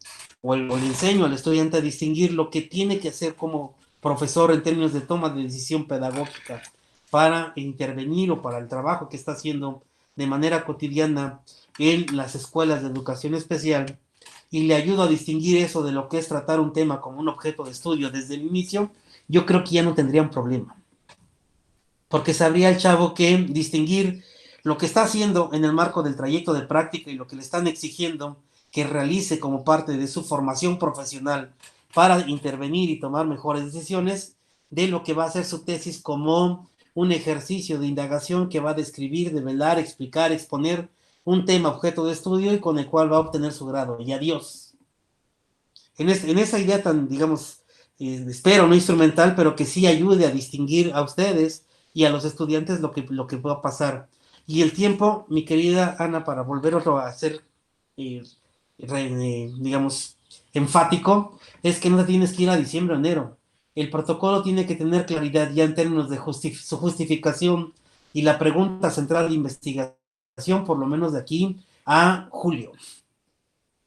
[SPEAKER 1] o le enseño al estudiante a distinguir lo que tiene que hacer como profesor en términos de toma de decisión pedagógica para intervenir o para el trabajo que está haciendo de manera cotidiana en las escuelas de educación especial, y le ayudo a distinguir eso de lo que es tratar un tema como un objeto de estudio desde el inicio, yo creo que ya no tendría un problema. Porque sabría el chavo que distinguir lo que está haciendo en el marco del trayecto de práctica y lo que le están exigiendo que realice como parte de su formación profesional para intervenir y tomar mejores decisiones, de lo que va a ser su tesis como un ejercicio de indagación que va a describir, develar, explicar, exponer un tema objeto de estudio y con el cual va a obtener su grado. Y adiós. En esa idea tan, digamos, espero no instrumental, pero que sí ayude a distinguir a ustedes y a los estudiantes lo que va a pasar. Y el tiempo, mi querida Ana, para volver a hacer, digamos, enfático, es que no te tienes que ir a diciembre o enero. El protocolo tiene que tener claridad ya en términos de su justificación y la pregunta central de investigación, por lo menos de aquí a julio.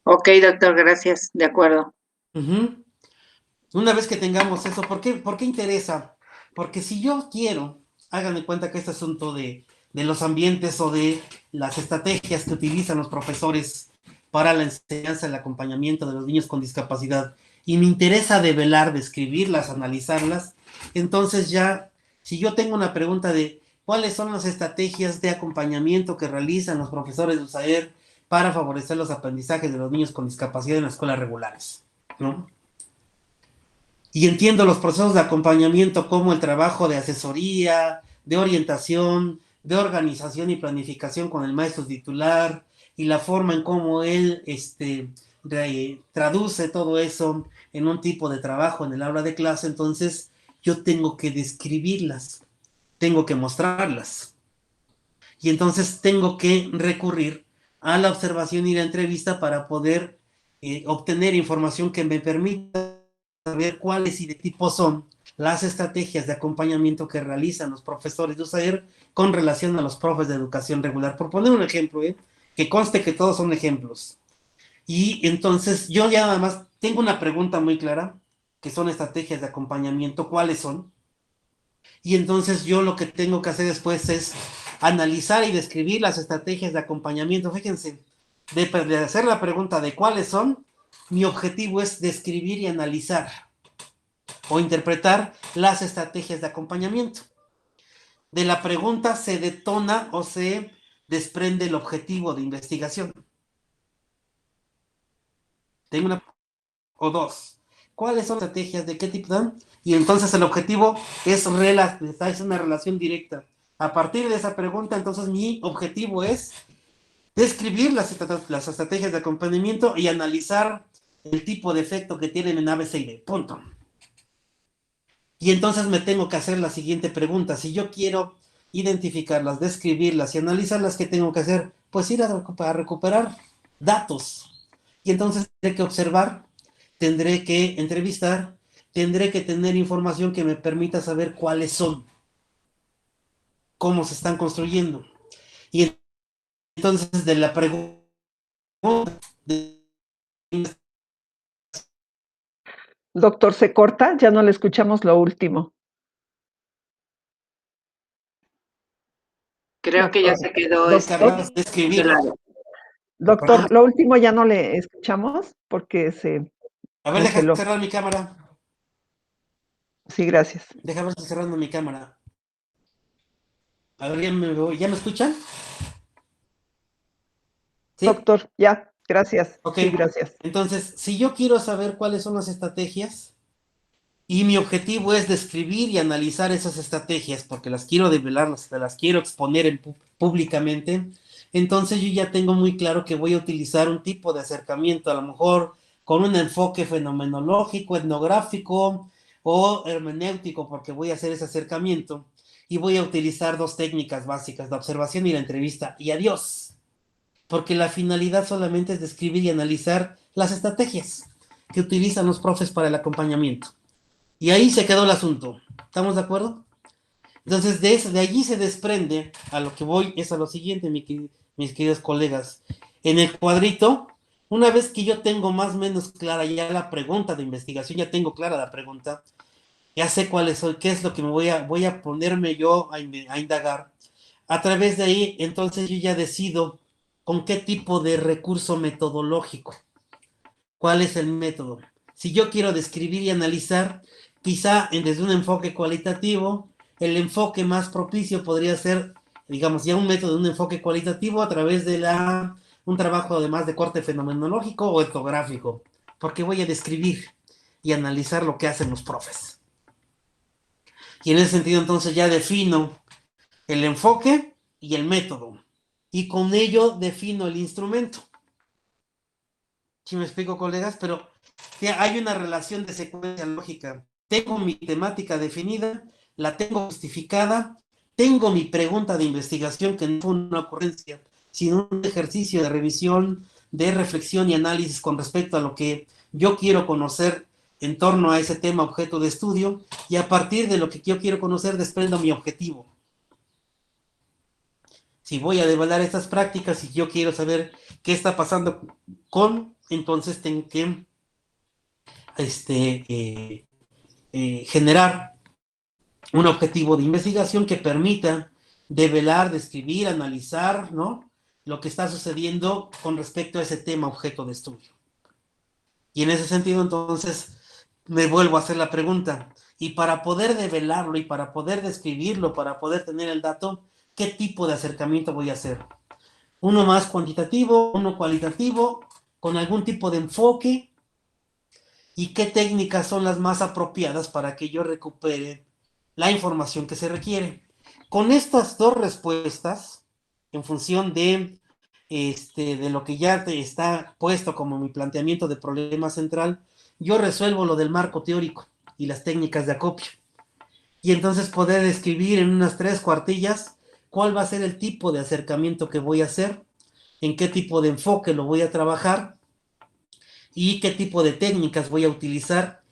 [SPEAKER 7] Ok, doctor, gracias, de acuerdo.
[SPEAKER 1] Una vez que tengamos eso, ¿por qué interesa? Porque si yo quiero, hagan de cuenta que este asunto de los ambientes o de las estrategias que utilizan los profesores para la enseñanza, el acompañamiento de los niños con discapacidad, y me interesa develar, describirlas, analizarlas, entonces ya, si yo tengo una pregunta de cuáles son las estrategias de acompañamiento que realizan los profesores de USAER para favorecer los aprendizajes de los niños con discapacidad en las escuelas regulares, ¿no? Y entiendo los procesos de acompañamiento como el trabajo de asesoría, de orientación, de organización y planificación con el maestro titular y la forma en cómo él traduce todo eso en un tipo de trabajo en el aula de clase. Entonces yo tengo que describirlas, tengo que mostrarlas. Y entonces tengo que recurrir a la observación y la entrevista para poder obtener información que me permita saber cuáles y de tipo son las estrategias de acompañamiento que realizan los profesores de USAER con relación a los profes de educación regular. Por poner un ejemplo, que conste que todos son ejemplos. Y entonces yo ya nada más tengo una pregunta muy clara, que son estrategias de acompañamiento, ¿cuáles son? Y entonces yo lo que tengo que hacer después es analizar y describir las estrategias de acompañamiento. Fíjense, de hacer la pregunta de cuáles son, mi objetivo es describir y analizar o interpretar las estrategias de acompañamiento. De la pregunta se detona o se desprende el objetivo de investigación. Tengo una o dos. ¿Cuáles son las estrategias? ¿De qué tipo dan? Y entonces el objetivo es una relación directa. A partir de esa pregunta, entonces mi objetivo es describir las estrategias de acompañamiento y analizar el tipo de efecto que tienen en A, B, C y D. Punto. Y entonces me tengo que hacer la siguiente pregunta. Si yo quiero identificarlas, describirlas y analizarlas, ¿qué tengo que hacer? Pues ir a recuperar datos. Y entonces tendré que observar, tendré que entrevistar, tendré que tener información que me permita saber cuáles son, cómo se están construyendo. Y entonces de la pregunta
[SPEAKER 5] Doctor, se corta, ya no le escuchamos lo último.
[SPEAKER 7] Creo que ya se quedó
[SPEAKER 5] Doctor, lo último ya no le escuchamos porque se
[SPEAKER 1] A ver,
[SPEAKER 5] congeló.
[SPEAKER 1] deja cerrar mi cámara.
[SPEAKER 5] Sí, gracias.
[SPEAKER 1] Deja ver si cerrando mi cámara. A ver, ¿ya me escuchan?
[SPEAKER 5] ¿Sí? Doctor, ya, gracias.
[SPEAKER 1] Ok,
[SPEAKER 5] sí, gracias.
[SPEAKER 1] Entonces, si yo quiero saber cuáles son las estrategias y mi objetivo es describir y analizar esas estrategias porque las quiero develar, las quiero exponer públicamente, entonces yo ya tengo muy claro que voy a utilizar un tipo de acercamiento, a lo mejor con un enfoque fenomenológico, etnográfico o hermenéutico, porque voy a hacer ese acercamiento y voy a utilizar dos técnicas básicas, la observación y la entrevista, y adiós, porque la finalidad solamente es describir y analizar las estrategias que utilizan los profes para el acompañamiento. Y ahí se quedó el asunto. ¿Estamos de acuerdo? Entonces, de allí se desprende, a lo que voy, es a lo siguiente, mis queridos colegas. En el cuadrito, una vez que yo tengo más o menos clara ya la pregunta de investigación, ya tengo clara la pregunta, ya sé qué es lo que me voy a ponerme yo a indagar. A través de ahí, entonces yo ya decido con qué tipo de recurso metodológico, cuál es el método. Si yo quiero describir y analizar, quizá desde un enfoque cualitativo, el enfoque más propicio podría ser, digamos, ya un método, un enfoque cualitativo a través de un trabajo además de corte fenomenológico o etnográfico, porque voy a describir y analizar lo que hacen los profes. Y en ese sentido entonces ya defino el enfoque y el método, y con ello defino el instrumento. ¿Sí me explico, colegas? Pero hay una relación de secuencia lógica. Tengo mi temática definida, la tengo justificada, tengo mi pregunta de investigación que no fue una ocurrencia, sino un ejercicio de revisión, de reflexión y análisis con respecto a lo que yo quiero conocer en torno a ese tema objeto de estudio, y a partir de lo que yo quiero conocer desprendo mi objetivo. Si voy a develar estas prácticas y yo quiero saber qué está pasando entonces tengo que generar un objetivo de investigación que permita develar, describir, analizar, ¿no?, lo que está sucediendo con respecto a ese tema objeto de estudio. Y en ese sentido, entonces, me vuelvo a hacer la pregunta, y para poder develarlo, y para poder describirlo, para poder tener el dato, ¿qué tipo de acercamiento voy a hacer? ¿Uno más cuantitativo, uno cualitativo, con algún tipo de enfoque? ¿Y qué técnicas son las más apropiadas para que yo recupere la información que se requiere? Con estas dos respuestas, en función de lo que ya está puesto como mi planteamiento de problema central, yo resuelvo lo del marco teórico y las técnicas de acopio. Y entonces poder describir en unas 3 cuartillas cuál va a ser el tipo de acercamiento que voy a hacer, en qué tipo de enfoque lo voy a trabajar y qué tipo de técnicas voy a utilizar,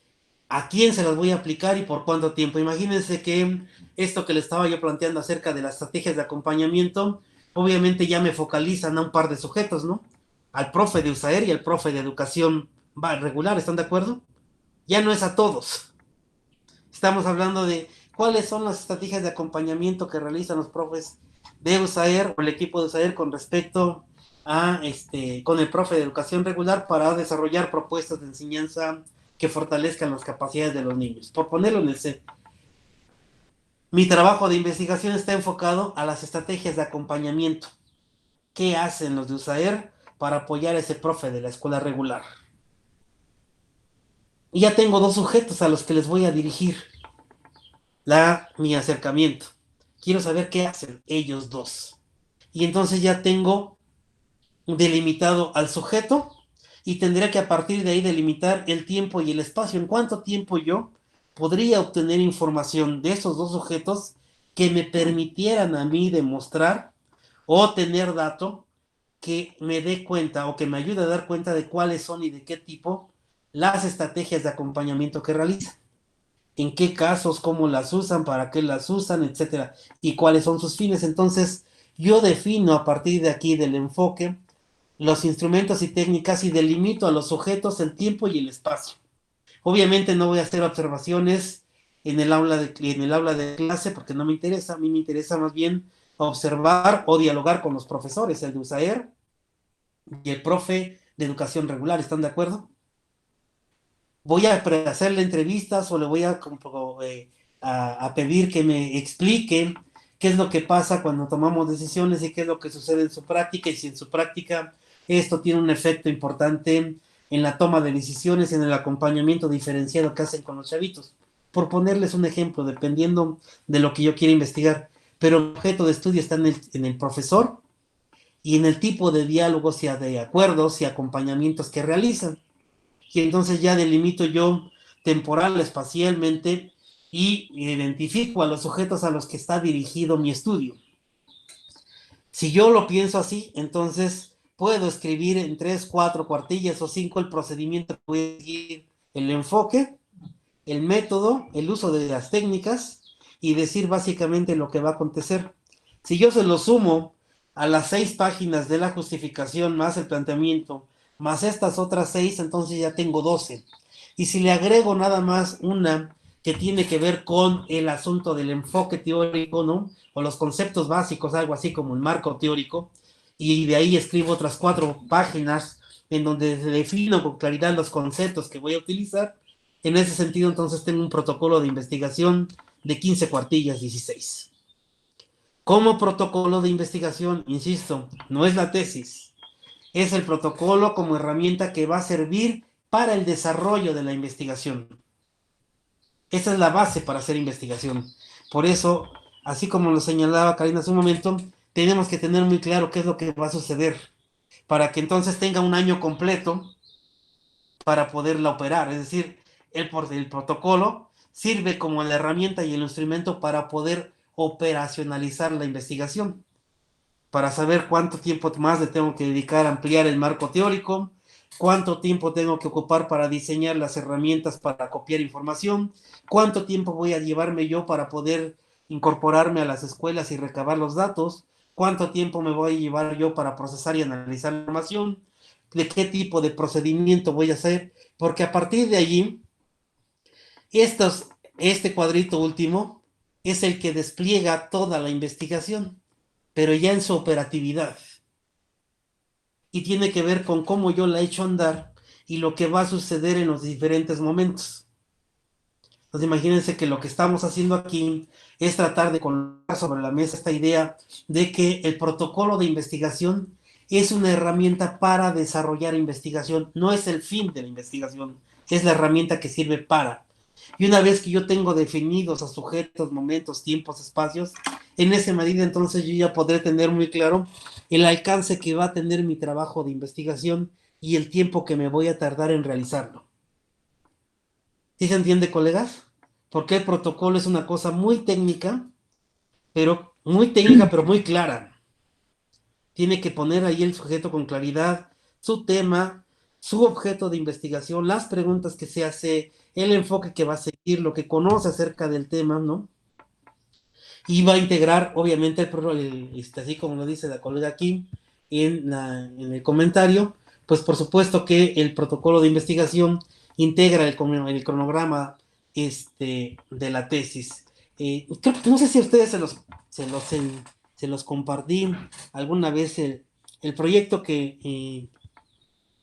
[SPEAKER 1] a quién se las voy a aplicar y por cuánto tiempo. Imagínense que esto que le estaba yo planteando acerca de las estrategias de acompañamiento, obviamente ya me focalizan a un par de sujetos, ¿no? Al profe de USAER y al profe de educación regular, ¿están de acuerdo? Ya no es a todos. Estamos hablando de cuáles son las estrategias de acompañamiento que realizan los profes de USAER o el equipo de USAER con respecto a con el profe de educación regular para desarrollar propuestas de enseñanza que fortalezcan las capacidades de los niños. Por ponerlo en el C. Mi trabajo de investigación está enfocado a las estrategias de acompañamiento. ¿Qué hacen los de USAER para apoyar a ese profe de la escuela regular? Y ya tengo 2 sujetos a los que les voy a dirigir mi acercamiento. Quiero saber qué hacen ellos 2. Y entonces ya tengo delimitado al sujeto y tendría que a partir de ahí delimitar el tiempo y el espacio. ¿En cuánto tiempo yo podría obtener información de esos 2 sujetos que me permitieran a mí demostrar o tener dato que me dé cuenta o que me ayude a dar cuenta de cuáles son y de qué tipo las estrategias de acompañamiento que realizan? En qué casos, cómo las usan, para qué las usan, etcétera, y cuáles son sus fines. Entonces, yo defino a partir de aquí del enfoque los instrumentos y técnicas y delimito a los sujetos el tiempo y el espacio. Obviamente no voy a hacer observaciones en el aula de clase porque no me interesa. A mí me interesa más bien observar o dialogar con los profesores, el de USAER y el profe de educación regular. ¿Están de acuerdo? Voy a hacerle entrevistas o le voy a pedir que me explique qué es lo que pasa cuando tomamos decisiones y qué es lo que sucede en su práctica, y si en su práctica esto tiene un efecto importante en la toma de decisiones, en el acompañamiento diferenciado que hacen con los chavitos. Por ponerles un ejemplo, dependiendo de lo que yo quiera investigar. Pero el objeto de estudio está en el profesor y en el tipo de diálogos y de acuerdos y acompañamientos que realizan. Y entonces ya delimito yo temporal, espacialmente, y identifico a los sujetos a los que está dirigido mi estudio. Si yo lo pienso así, entonces puedo escribir en 3, 4 cuartillas o 5 el procedimiento que voy a seguir, el enfoque, el método, el uso de las técnicas y decir básicamente lo que va a acontecer. Si yo se lo sumo a las 6 páginas de la justificación más el planteamiento, más estas otras 6, entonces ya tengo 12. Y si le agrego nada más una que tiene que ver con el asunto del enfoque teórico, ¿no? O los conceptos básicos, algo así como el marco teórico, y de ahí escribo otras 4 páginas en donde defino con claridad los conceptos que voy a utilizar. En ese sentido, entonces tengo un protocolo de investigación de 15 cuartillas, 16. Como protocolo de investigación, insisto, no es la tesis, es el protocolo como herramienta que va a servir para el desarrollo de la investigación. Esa es la base para hacer investigación. Por eso, así como lo señalaba Karina hace un momento, tenemos que tener muy claro qué es lo que va a suceder, para que entonces tenga un año completo para poderla operar. Es decir, el protocolo sirve como la herramienta y el instrumento para poder operacionalizar la investigación, para saber cuánto tiempo más le tengo que dedicar a ampliar el marco teórico, cuánto tiempo tengo que ocupar para diseñar las herramientas para copiar información, cuánto tiempo voy a llevarme yo para poder incorporarme a las escuelas y recabar los datos, cuánto tiempo me voy a llevar yo para procesar y analizar la información, de qué tipo de procedimiento voy a hacer, porque a partir de allí, este cuadrito último es el que despliega toda la investigación, pero ya en su operatividad. Y tiene que ver con cómo yo la he hecho andar y lo que va a suceder en los diferentes momentos. Entonces imagínense que lo que estamos haciendo aquí es tratar de colocar sobre la mesa esta idea de que el protocolo de investigación es una herramienta para desarrollar investigación, no es el fin de la investigación, es la herramienta que sirve para. Y una vez que yo tengo definidos a sujetos, momentos, tiempos, espacios, en esa medida entonces yo ya podré tener muy claro el alcance que va a tener mi trabajo de investigación y el tiempo que me voy a tardar en realizarlo. ¿Sí se entiende, colegas? Porque el protocolo es una cosa muy técnica, pero muy clara. Tiene que poner ahí el sujeto con claridad, su tema, su objeto de investigación, las preguntas que se hace, el enfoque que va a seguir, lo que conoce acerca del tema, ¿no? Y va a integrar, obviamente, así como lo dice la colega aquí en el comentario, pues por supuesto que el protocolo de investigación integra el cronograma de la tesis. Creo que no sé si a ustedes se los compartí alguna vez el proyecto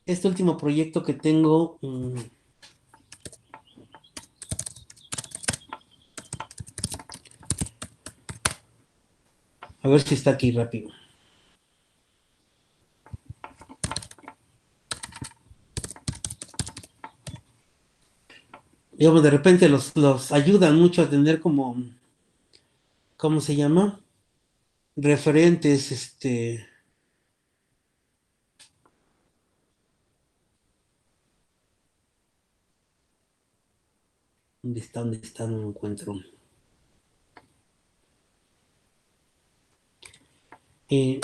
[SPEAKER 1] este último proyecto que tengo. A ver si está aquí rápido. Digamos, de repente los ayudan mucho a tener como, ¿cómo se llama? Referentes, ¿dónde está? ¿Dónde está? No lo encuentro.
[SPEAKER 5] Sí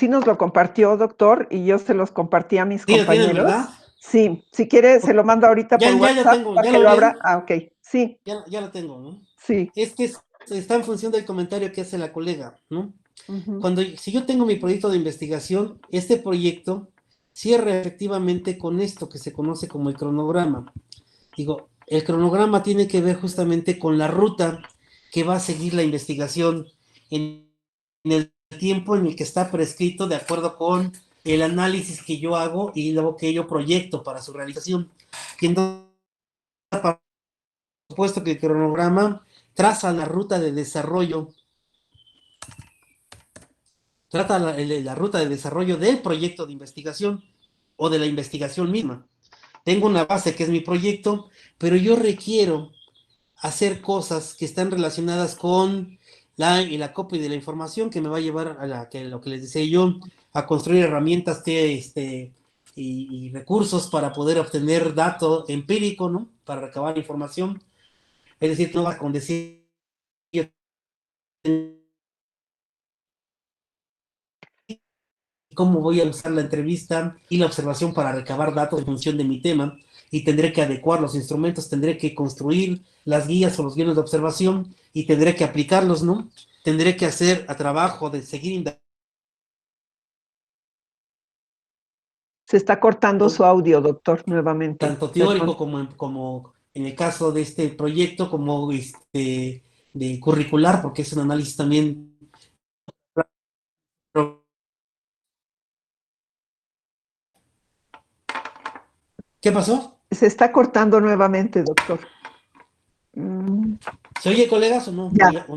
[SPEAKER 5] nos lo compartió, doctor, y yo se los compartí a mis
[SPEAKER 1] Sí, lo tienen,
[SPEAKER 5] compañeros.
[SPEAKER 1] ¿verdad?
[SPEAKER 5] Sí, si quiere se lo mando ahorita por WhatsApp
[SPEAKER 1] tengo,
[SPEAKER 5] para
[SPEAKER 1] ¿ya
[SPEAKER 5] que
[SPEAKER 1] lo
[SPEAKER 5] lo
[SPEAKER 1] ven?
[SPEAKER 5] abra. Ah, ok, sí,
[SPEAKER 1] Ya lo tengo, ¿no?
[SPEAKER 5] sí.
[SPEAKER 1] Es que está en función del comentario que hace la colega, ¿no?
[SPEAKER 5] Ujú.
[SPEAKER 1] Si yo tengo mi proyecto de investigación, este proyecto cierra efectivamente con esto que se conoce como el cronograma. Digo, el cronograma tiene que ver justamente con la ruta que va a seguir la investigación en el tiempo en el que está prescrito de acuerdo con el análisis que yo hago y luego que yo proyecto para su realización. Y entonces, por supuesto que el cronograma traza la ruta de desarrollo, trata la ruta de desarrollo del proyecto de investigación o de la investigación misma. Tengo una base que es mi proyecto, pero yo requiero hacer cosas que están relacionadas con la copia de la información que me va a llevar a lo que les decía yo, a construir herramientas y recursos para poder obtener dato empírico, ¿no? Para recabar información. Es decir, no va con decir cómo voy a usar la entrevista y la observación para recabar datos en función de mi tema, y tendré que adecuar los instrumentos, tendré que construir las guías o los guiones de observación y tendré que aplicarlos, ¿no? Tendré que hacer a trabajo de seguir indagando.
[SPEAKER 5] Se está cortando su audio, doctor, nuevamente.
[SPEAKER 1] Tanto teórico como en el caso de este proyecto, como de curricular, porque es un análisis también. ¿Qué pasó?
[SPEAKER 5] Se está cortando nuevamente, doctor.
[SPEAKER 1] ¿Se oye, colegas, o no?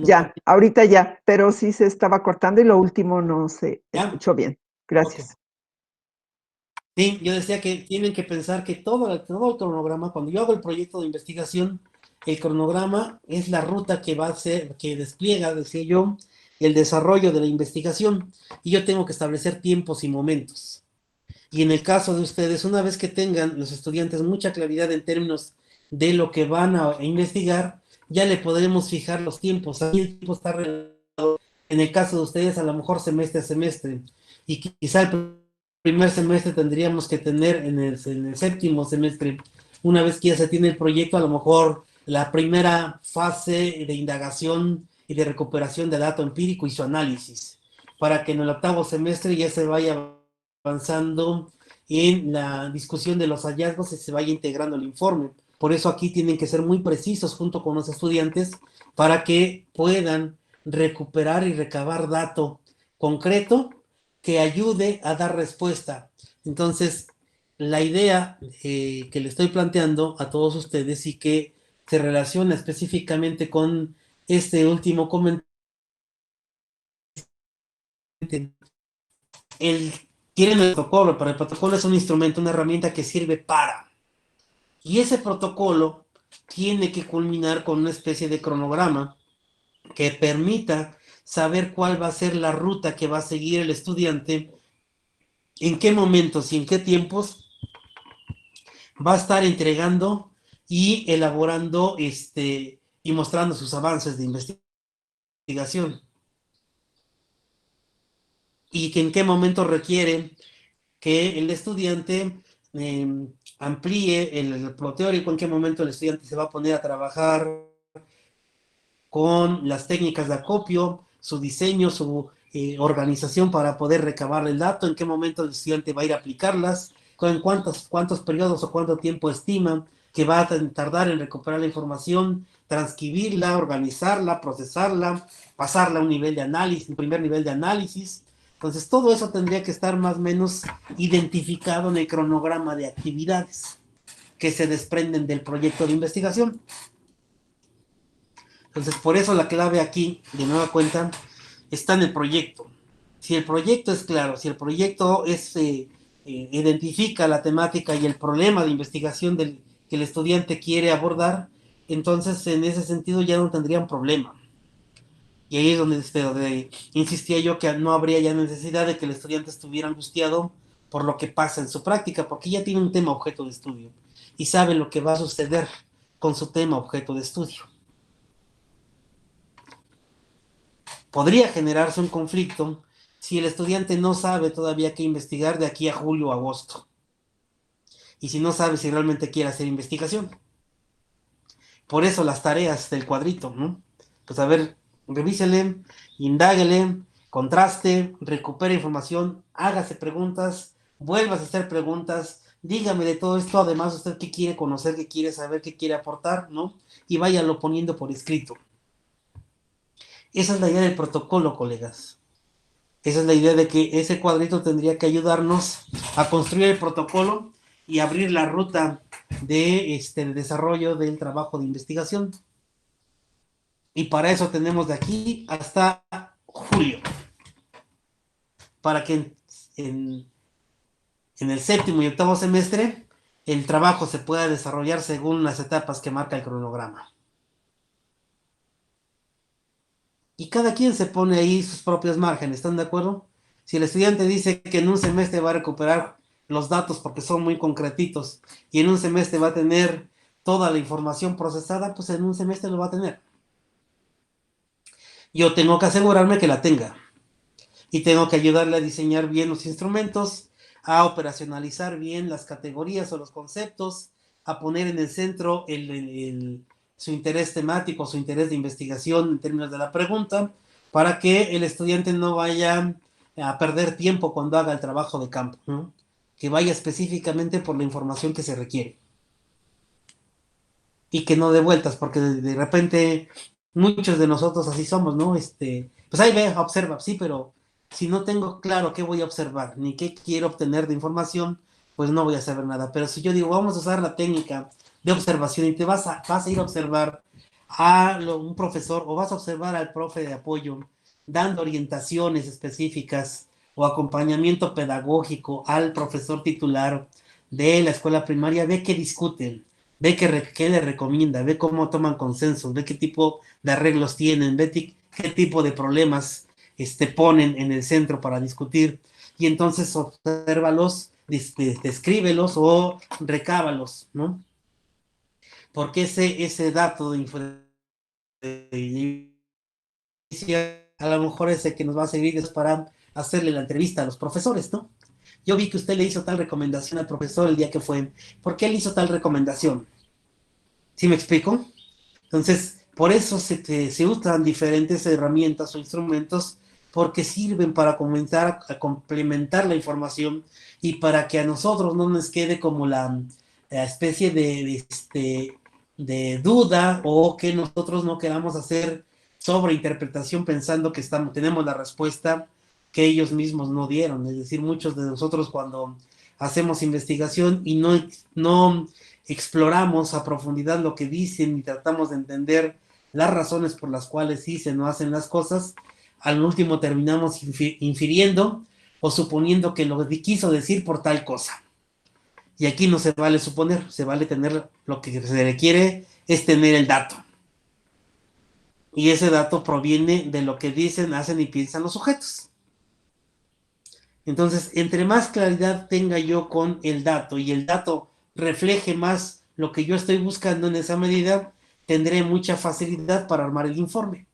[SPEAKER 5] Ya, ahorita ya, pero sí se estaba cortando y lo último no se escuchó bien. Gracias.
[SPEAKER 1] Okay. Sí, yo decía que tienen que pensar que todo el cronograma, cuando yo hago el proyecto de investigación, el cronograma es la ruta que va a ser, que despliega, decía yo, el desarrollo de la investigación, y yo tengo que establecer tiempos y momentos. Y en el caso de ustedes, una vez que tengan los estudiantes mucha claridad en términos de lo que van a investigar, ya le podremos fijar los tiempos. Aquí el tiempo está relajado. En el caso de ustedes, a lo mejor semestre a semestre. Y quizá el primer semestre tendríamos que tener en el séptimo semestre, una vez que ya se tiene el proyecto, a lo mejor la primera fase de indagación y de recuperación de dato empírico y su análisis, para que en el octavo semestre ya se vaya avanzando en la discusión de los hallazgos y se vaya integrando el informe. Por eso aquí tienen que ser muy precisos junto con los estudiantes para que puedan recuperar y recabar dato concreto que ayude a dar respuesta. Entonces, la idea que le estoy planteando a todos ustedes y que se relaciona específicamente con este último comentario, tienen el protocolo, pero el protocolo es un instrumento, una herramienta que sirve para. Y ese protocolo tiene que culminar con una especie de cronograma que permita saber cuál va a ser la ruta que va a seguir el estudiante, en qué momentos y en qué tiempos va a estar entregando y elaborando y mostrando sus avances de investigación. Y que en qué momento requiere que el estudiante amplíe lo teórico, en qué momento el estudiante se va a poner a trabajar con las técnicas de acopio, su diseño, su organización para poder recabar el dato, en qué momento el estudiante va a ir a aplicarlas, con cuántos periodos o cuánto tiempo estima que va a tardar en recuperar la información, transcribirla, organizarla, procesarla, pasarla a un nivel de análisis, un primer nivel de análisis. Entonces, todo eso tendría que estar más o menos identificado en el cronograma de actividades que se desprenden del proyecto de investigación. Entonces, por eso la clave aquí, de nueva cuenta, está en el proyecto. Si el proyecto es claro, si el proyecto identifica la temática y el problema de investigación que el estudiante quiere abordar, entonces en ese sentido ya no tendrían problema. Y ahí es donde insistía yo que no habría ya necesidad de que el estudiante estuviera angustiado por lo que pasa en su práctica, porque ya tiene un tema objeto de estudio y sabe lo que va a suceder con su tema objeto de estudio. Podría generarse un conflicto si el estudiante no sabe todavía qué investigar de aquí a julio o agosto. Y si no sabe si realmente quiere hacer investigación. Por eso las tareas del cuadrito, ¿no? Pues a ver, revísele, indáguele, contraste, recupere información, hágase preguntas, vuelvas a hacer preguntas, dígame de todo esto, además usted qué quiere conocer, qué quiere saber, qué quiere aportar, ¿no? Y váyalo poniendo por escrito. Esa es la idea del protocolo, colegas. Esa es la idea de que ese cuadrito tendría que ayudarnos a construir el protocolo y abrir la ruta de desarrollo del trabajo de investigación. Y para eso tenemos de aquí hasta julio. Para que en el séptimo y octavo semestre el trabajo se pueda desarrollar según las etapas que marca el cronograma. Y cada quien se pone ahí sus propios márgenes, ¿están de acuerdo? Si el estudiante dice que en un semestre va a recuperar los datos porque son muy concretitos y en un semestre va a tener toda la información procesada, pues en un semestre lo va a tener. Yo tengo que asegurarme que la tenga y tengo que ayudarle a diseñar bien los instrumentos, a operacionalizar bien las categorías o los conceptos, a poner en el centro su interés temático, su interés de investigación en términos de la pregunta, para que el estudiante no vaya a perder tiempo cuando haga el trabajo de campo, ¿no? Que vaya específicamente por la información que se requiere. Y que no dé vueltas, porque de repente muchos de nosotros así somos, ¿no? Pues ahí ve, observa, sí, pero si no tengo claro qué voy a observar, ni qué quiero obtener de información, pues no voy a saber nada. Pero si yo digo, vamos a usar la técnica de observación y te vas a ir a observar a un profesor o vas a observar al profe de apoyo dando orientaciones específicas o acompañamiento pedagógico al profesor titular de la escuela primaria, ve que discuten, ve qué le recomienda, ve cómo toman consenso, ve qué tipo de arreglos tienen, ve qué tipo de problemas ponen en el centro para discutir, y entonces obsérvalos descríbelos o recábalos, ¿no? Porque ese dato de a lo mejor es el que nos va a servir para hacerle la entrevista a los profesores, ¿no? Yo vi que usted le hizo tal recomendación al profesor el día que fue. ¿Por qué él hizo tal recomendación? ¿Sí me explico? Entonces, por eso se usan diferentes herramientas o instrumentos, porque sirven para comenzar a complementar la información y para que a nosotros no nos quede como la especie de duda, o que nosotros no queramos hacer sobreinterpretación pensando que tenemos la respuesta que ellos mismos no dieron. Es decir, muchos de nosotros cuando hacemos investigación y no exploramos a profundidad lo que dicen y tratamos de entender las razones por las cuales dicen o hacen las cosas, al último terminamos infiriendo o suponiendo que lo quiso decir por tal cosa. Y aquí no se vale suponer, se vale tener, lo que se requiere es tener el dato. Y ese dato proviene de lo que dicen, hacen y piensan los sujetos. Entonces, entre más claridad tenga yo con el dato y el dato refleje más lo que yo estoy buscando, en esa medida tendré mucha facilidad para armar el informe.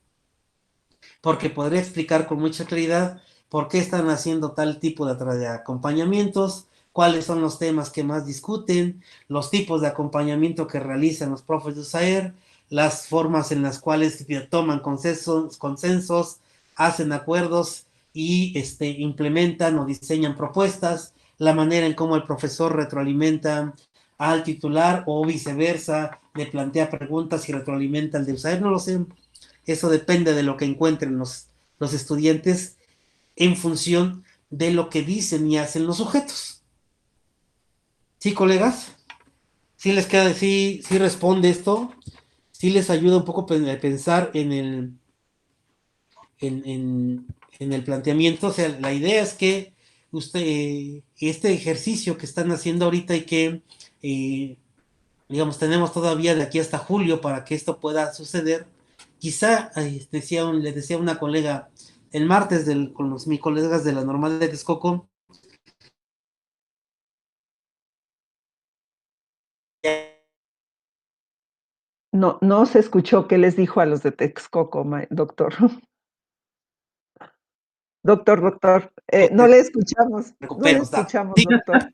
[SPEAKER 1] Porque podré explicar con mucha claridad por qué están haciendo tal tipo de acompañamientos, cuáles son los temas que más discuten, los tipos de acompañamiento que realizan los profes de USAER, las formas en las cuales toman consensos, hacen acuerdos y implementan o diseñan propuestas, la manera en cómo el profesor retroalimenta al titular o viceversa, le plantea preguntas y retroalimenta al de USAER, no lo sé. Eso depende de lo que encuentren los estudiantes en función de lo que dicen y hacen los sujetos. ¿Sí, colegas? ¿Sí les queda, sí responde esto? ¿Sí les ayuda un poco a pensar en el planteamiento? O sea, la idea es que este ejercicio que están haciendo ahorita y que, digamos, tenemos todavía de aquí hasta julio para que esto pueda suceder. Quizá, les decía una colega, el martes con mis colegas de la Normal de Texcoco,
[SPEAKER 5] No se escuchó qué les dijo a los de Texcoco, doctor. Doctor, no le escuchamos, no le escuchamos,
[SPEAKER 1] sí.
[SPEAKER 5] Doctor.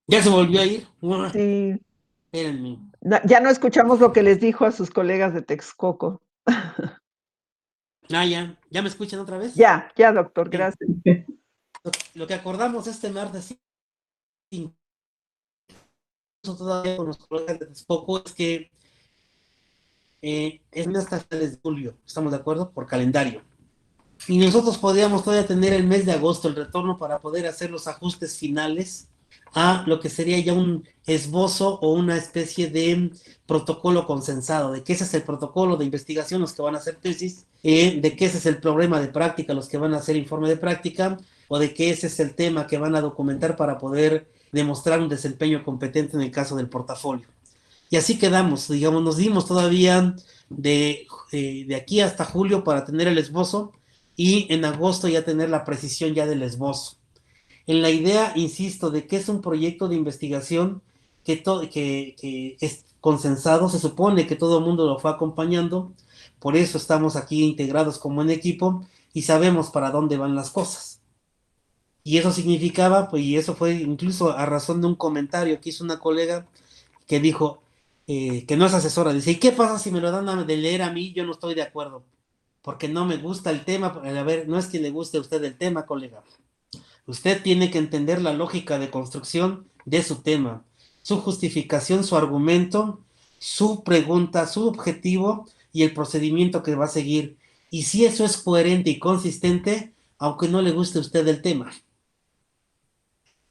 [SPEAKER 1] Ya se volvió a ir.
[SPEAKER 5] Sí.
[SPEAKER 1] Espérenme.
[SPEAKER 5] Ya no escuchamos lo que les dijo a sus colegas de Texcoco.
[SPEAKER 1] ¿Ya me escuchan otra vez?
[SPEAKER 5] Ya, doctor, gracias.
[SPEAKER 1] Lo que acordamos este martes, incluso todavía con los colegas de Texcoco, es que es hasta finales de julio, ¿estamos de acuerdo? Por calendario. Y nosotros podríamos todavía tener el mes de agosto, el retorno, para poder hacer los ajustes finales a lo que sería ya un esbozo o una especie de protocolo consensado, de que ese es el protocolo de investigación los que van a hacer tesis, de que ese es el problema de práctica los que van a hacer informe de práctica, o de que ese es el tema que van a documentar para poder demostrar un desempeño competente en el caso del portafolio. Y así quedamos, digamos, nos dimos todavía de aquí hasta julio para tener el esbozo, y en agosto ya tener la precisión ya del esbozo. En la idea, insisto, de que es un proyecto de investigación que es consensado, se supone que todo el mundo lo fue acompañando, por eso estamos aquí integrados como en equipo y sabemos para dónde van las cosas. Y eso significaba, pues, y eso fue incluso a razón de un comentario que hizo una colega que dijo, que no es asesora, dice, ¿y qué pasa si me lo dan de leer a mí? Yo no estoy de acuerdo, porque no me gusta el tema. A ver, no es que le guste a usted el tema, colega. Usted tiene que entender la lógica de construcción de su tema, su justificación, su argumento, su pregunta, su objetivo y el procedimiento que va a seguir. Y si eso es coherente y consistente, aunque no le guste a usted el tema.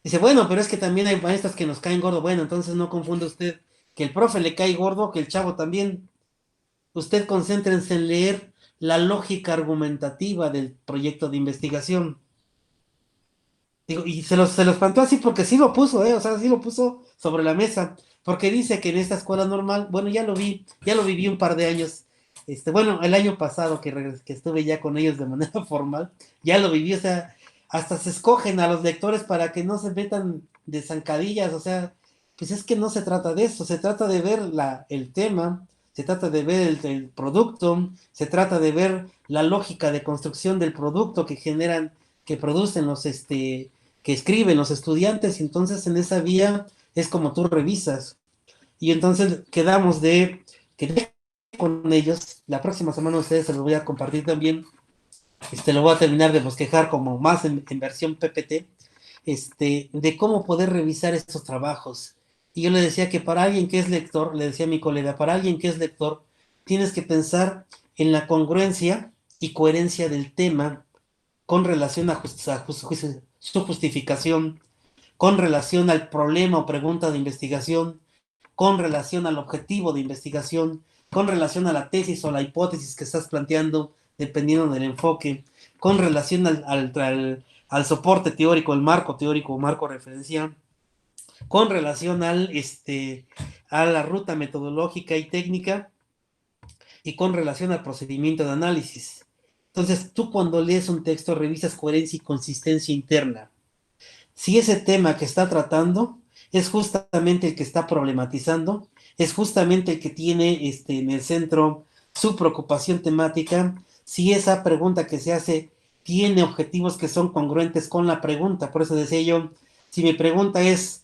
[SPEAKER 1] Dice, bueno, pero es que también hay maestros que nos caen gordo. Bueno, entonces no confunda usted que el profe le cae gordo, que el chavo también. Usted concéntrense en leer la lógica argumentativa del proyecto de investigación. Digo, y se los planteó así porque sí lo puso, o sea, sí lo puso sobre la mesa, porque dice que en esta escuela normal, bueno, ya lo viví un par de años, bueno, el año pasado que estuve ya con ellos de manera formal, ya lo viví, o sea, hasta se escogen a los lectores para que no se metan de zancadillas, o sea, pues es que no se trata de eso, se trata de ver el tema, se trata de ver el producto, se trata de ver la lógica de construcción del producto que generan, que producen que escriben los estudiantes, y entonces en esa vía es como tú revisas. Y entonces quedamos que con ellos, la próxima semana ustedes se los voy a compartir también, lo voy a terminar de bosquejar como más en versión PPT, de cómo poder revisar estos trabajos. Y yo le decía que para alguien que es lector, le decía a mi colega, para alguien que es lector, tienes que pensar en la congruencia y coherencia del tema con relación a su justificación, con relación al problema o pregunta de investigación, con relación al objetivo de investigación, con relación a la tesis o la hipótesis que estás planteando, dependiendo del enfoque, con relación al soporte teórico, el marco teórico o marco referencial, con relación a la ruta metodológica y técnica, y con relación al procedimiento de análisis. Entonces, tú cuando lees un texto revisas coherencia y consistencia interna. Si ese tema que está tratando es justamente el que está problematizando, es justamente el que tiene en el centro su preocupación temática, si esa pregunta que se hace tiene objetivos que son congruentes con la pregunta. Por eso decía yo, si mi pregunta es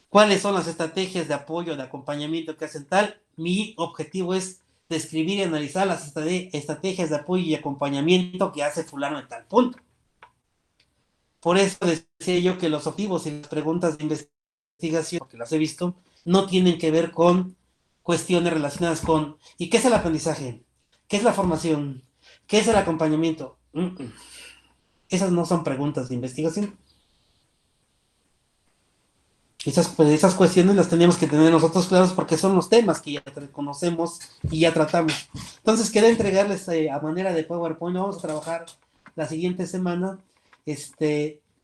[SPEAKER 1] ¿cuáles son las estrategias de apoyo, de acompañamiento que hacen tal? Mi objetivo es describir y analizar las estrategias de apoyo y acompañamiento que hace fulano en tal punto. Por eso decía yo que los objetivos y las preguntas de investigación, porque las he visto, no tienen que ver con cuestiones relacionadas con ¿y qué es el aprendizaje? ¿Qué es la formación? ¿Qué es el acompañamiento? Esas no son preguntas de investigación. Esas cuestiones las teníamos que tener nosotros claros porque son los temas que ya conocemos y ya tratamos. Entonces, quería entregarles a manera de PowerPoint. Vamos a trabajar la siguiente semana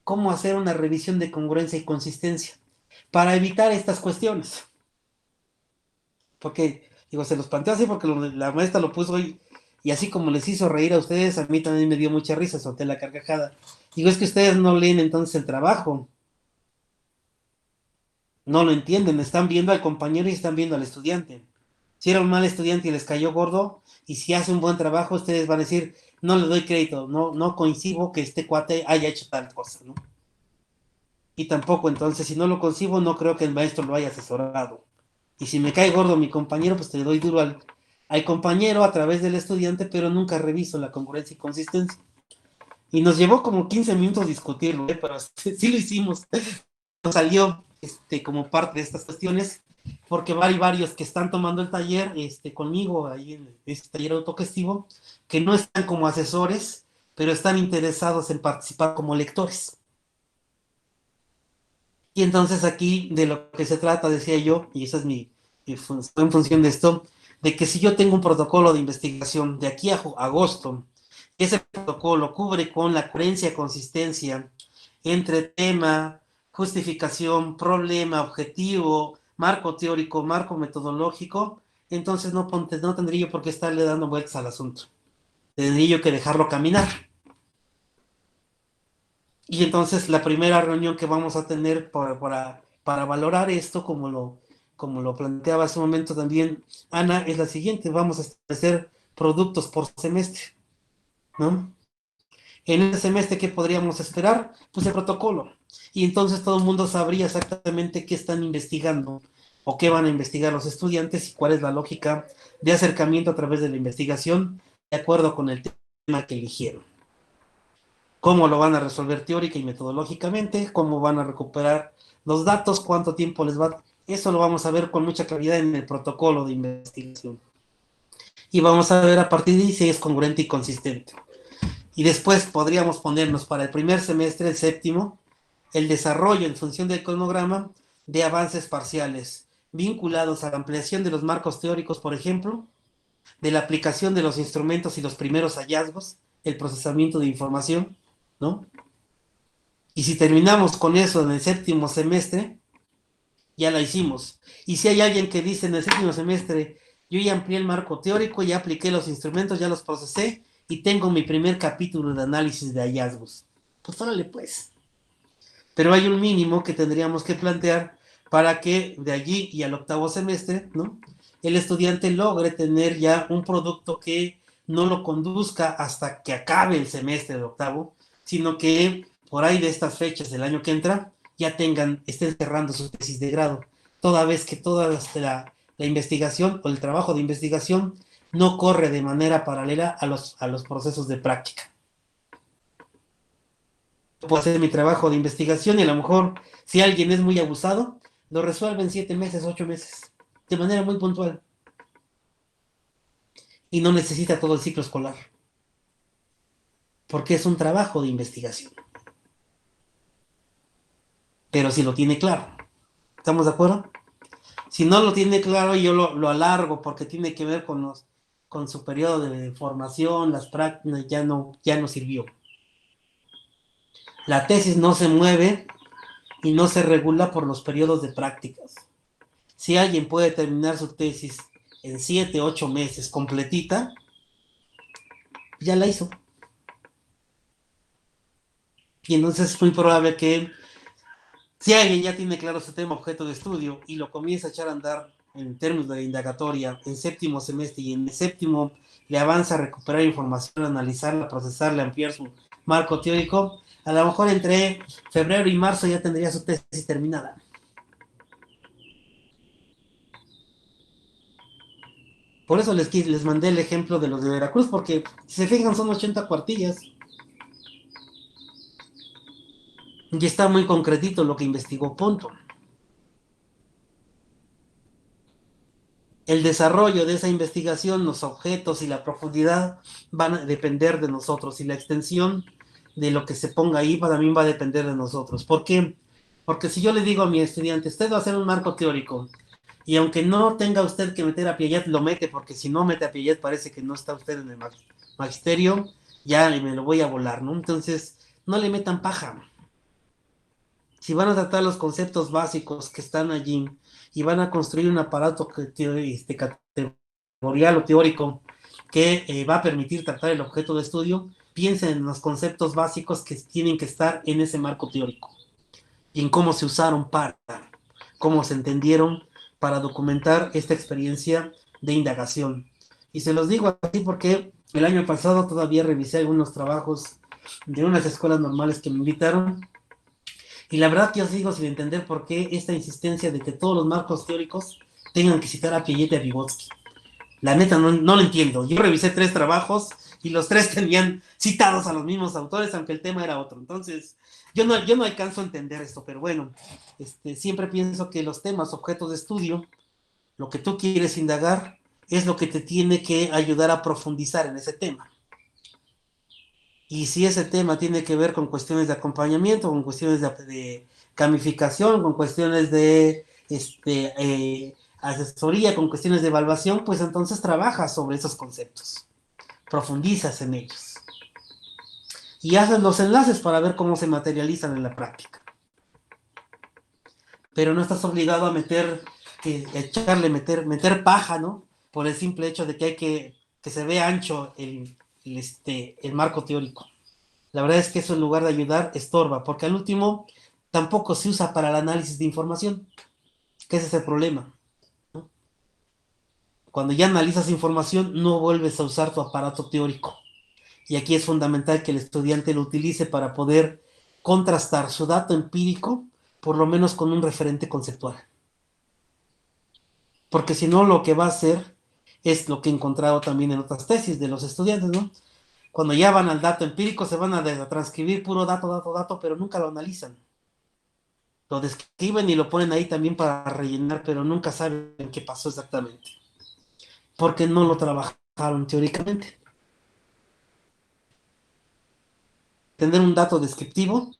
[SPEAKER 1] cómo hacer una revisión de congruencia y consistencia para evitar estas cuestiones. Porque, digo, se los planteo así porque la maestra lo puso hoy y así como les hizo reír a ustedes, a mí también me dio mucha risa, solté la carcajada. Digo, es que ustedes no leen entonces el trabajo. No lo entienden, están viendo al compañero y están viendo al estudiante. Si era un mal estudiante y les cayó gordo, y si hace un buen trabajo, ustedes van a decir, no le doy crédito, no coincido que este cuate haya hecho tal cosa, ¿no? Y tampoco, entonces, si no lo concibo, no creo que el maestro lo haya asesorado. Y si me cae gordo mi compañero, pues te le doy duro al compañero a través del estudiante, pero nunca reviso la congruencia y consistencia. Y nos llevó como 15 minutos discutirlo, pero sí lo hicimos. Nos salió como parte de estas cuestiones, porque hay varios que están tomando el taller conmigo, ahí en este taller autogestivo, que no están como asesores, pero están interesados en participar como lectores. Y entonces aquí de lo que se trata, decía yo, y esa es en función de esto, de que si yo tengo un protocolo de investigación de aquí a agosto, ese protocolo cubre con la coherencia y consistencia entre tema, justificación, problema, objetivo, marco teórico, marco metodológico, entonces no tendría yo por qué estarle dando vueltas al asunto. Tendría yo que dejarlo caminar. Y entonces la primera reunión que vamos a tener para valorar esto, como lo planteaba hace un momento también Ana, es la siguiente: vamos a establecer productos por semestre, ¿no? En el semestre, ¿qué podríamos esperar? Pues el protocolo. Y entonces todo el mundo sabría exactamente qué están investigando o qué van a investigar los estudiantes y cuál es la lógica de acercamiento a través de la investigación de acuerdo con el tema que eligieron. Cómo lo van a resolver teórica y metodológicamente, cómo van a recuperar los datos, cuánto tiempo les va. Eso lo vamos a ver con mucha claridad en el protocolo de investigación. Y vamos a ver a partir de ahí si es congruente y consistente. Y después podríamos ponernos para el primer semestre, el séptimo, el desarrollo en función del cronograma de avances parciales vinculados a la ampliación de los marcos teóricos, por ejemplo, de la aplicación de los instrumentos y los primeros hallazgos, el procesamiento de información, ¿no? Y si terminamos con eso en el séptimo semestre, ya la hicimos. Y si hay alguien que dice en el séptimo semestre, yo ya amplié el marco teórico, ya apliqué los instrumentos, ya los procesé, y tengo mi primer capítulo de análisis de hallazgos. pues órale pues. Pero hay un mínimo que tendríamos que plantear para que de allí y al octavo semestre, ¿no?, el estudiante logre tener ya un producto que no lo conduzca hasta que acabe el semestre de octavo, sino que por ahí de estas fechas del año que entra ya estén cerrando su tesis de grado, toda vez que toda la investigación o el trabajo de investigación no corre de manera paralela a los procesos de práctica. Puedo hacer mi trabajo de investigación y a lo mejor, si alguien es muy abusado, lo resuelve en 7 meses, 8 meses, de manera muy puntual. Y no necesita todo el ciclo escolar, porque es un trabajo de investigación. Pero si lo tiene claro, ¿estamos de acuerdo? Si no lo tiene claro, yo lo alargo porque tiene que ver con su periodo de formación, las prácticas, ya no sirvió. La tesis no se mueve y no se regula por los periodos de prácticas. Si alguien puede terminar su tesis en 7, 8 meses completita, ya la hizo. Y entonces es muy probable que si alguien ya tiene claro su tema objeto de estudio y lo comienza a echar a andar en términos de indagatoria en séptimo semestre y en el séptimo le avanza a recuperar información, analizarla, procesarla, ampliar su marco teórico, a lo mejor entre febrero y marzo ya tendría su tesis terminada. Por eso les mandé el ejemplo de los de Veracruz, porque si se fijan son 80 cuartillas. Y está muy concretito lo que investigó Ponto. El desarrollo de esa investigación, los objetos y la profundidad van a depender de nosotros, y la extensión de lo que se ponga ahí también va a depender de nosotros. ¿Por qué? Porque si yo le digo a mi estudiante, usted va a hacer un marco teórico, y aunque no tenga usted que meter a Piaget, lo mete, porque si no mete a Piaget parece que no está usted en el magisterio, ya me lo voy a volar, ¿no? Entonces, no le metan paja. Si van a tratar los conceptos básicos que están allí y van a construir un aparato categorial o teórico que va a permitir tratar el objeto de estudio, piensen en los conceptos básicos que tienen que estar en ese marco teórico y en cómo se usaron cómo se entendieron para documentar esta experiencia de indagación. Y se los digo así porque el año pasado todavía revisé algunos trabajos de unas escuelas normales que me invitaron. Y la verdad que yo sigo sin entender por qué esta insistencia de que todos los marcos teóricos tengan que citar a Piaget y a Vygotsky. La neta, no lo entiendo. Yo revisé 3 trabajos y los 3 tenían citados a los mismos autores, aunque el tema era otro. Entonces, yo no alcanzo a entender esto, pero bueno, siempre pienso que los temas, objetos de estudio, lo que tú quieres indagar, es lo que te tiene que ayudar a profundizar en ese tema. Y si ese tema tiene que ver con cuestiones de acompañamiento, con cuestiones de gamificación, con cuestiones de asesoría, con cuestiones de evaluación, pues entonces trabajas sobre esos conceptos, profundizas en ellos y haces los enlaces para ver cómo se materializan en la práctica. Pero no estás obligado a meter paja, ¿no? Por el simple hecho de que hay que se vea ancho el marco teórico. La verdad es que eso, en lugar de ayudar, estorba, porque al último tampoco se usa para el análisis de información, que ese es el problema, ¿no? Cuando ya analizas información, no vuelves a usar tu aparato teórico. Y aquí es fundamental que el estudiante lo utilice para poder contrastar su dato empírico, por lo menos con un referente conceptual. Porque si no, lo que va a hacer es lo que he encontrado también en otras tesis de los estudiantes, ¿no? Cuando ya van al dato empírico, se van a transcribir puro dato, pero nunca lo analizan. Lo describen y lo ponen ahí también para rellenar, pero nunca saben qué pasó exactamente. Porque no lo trabajaron teóricamente. Tener un dato descriptivo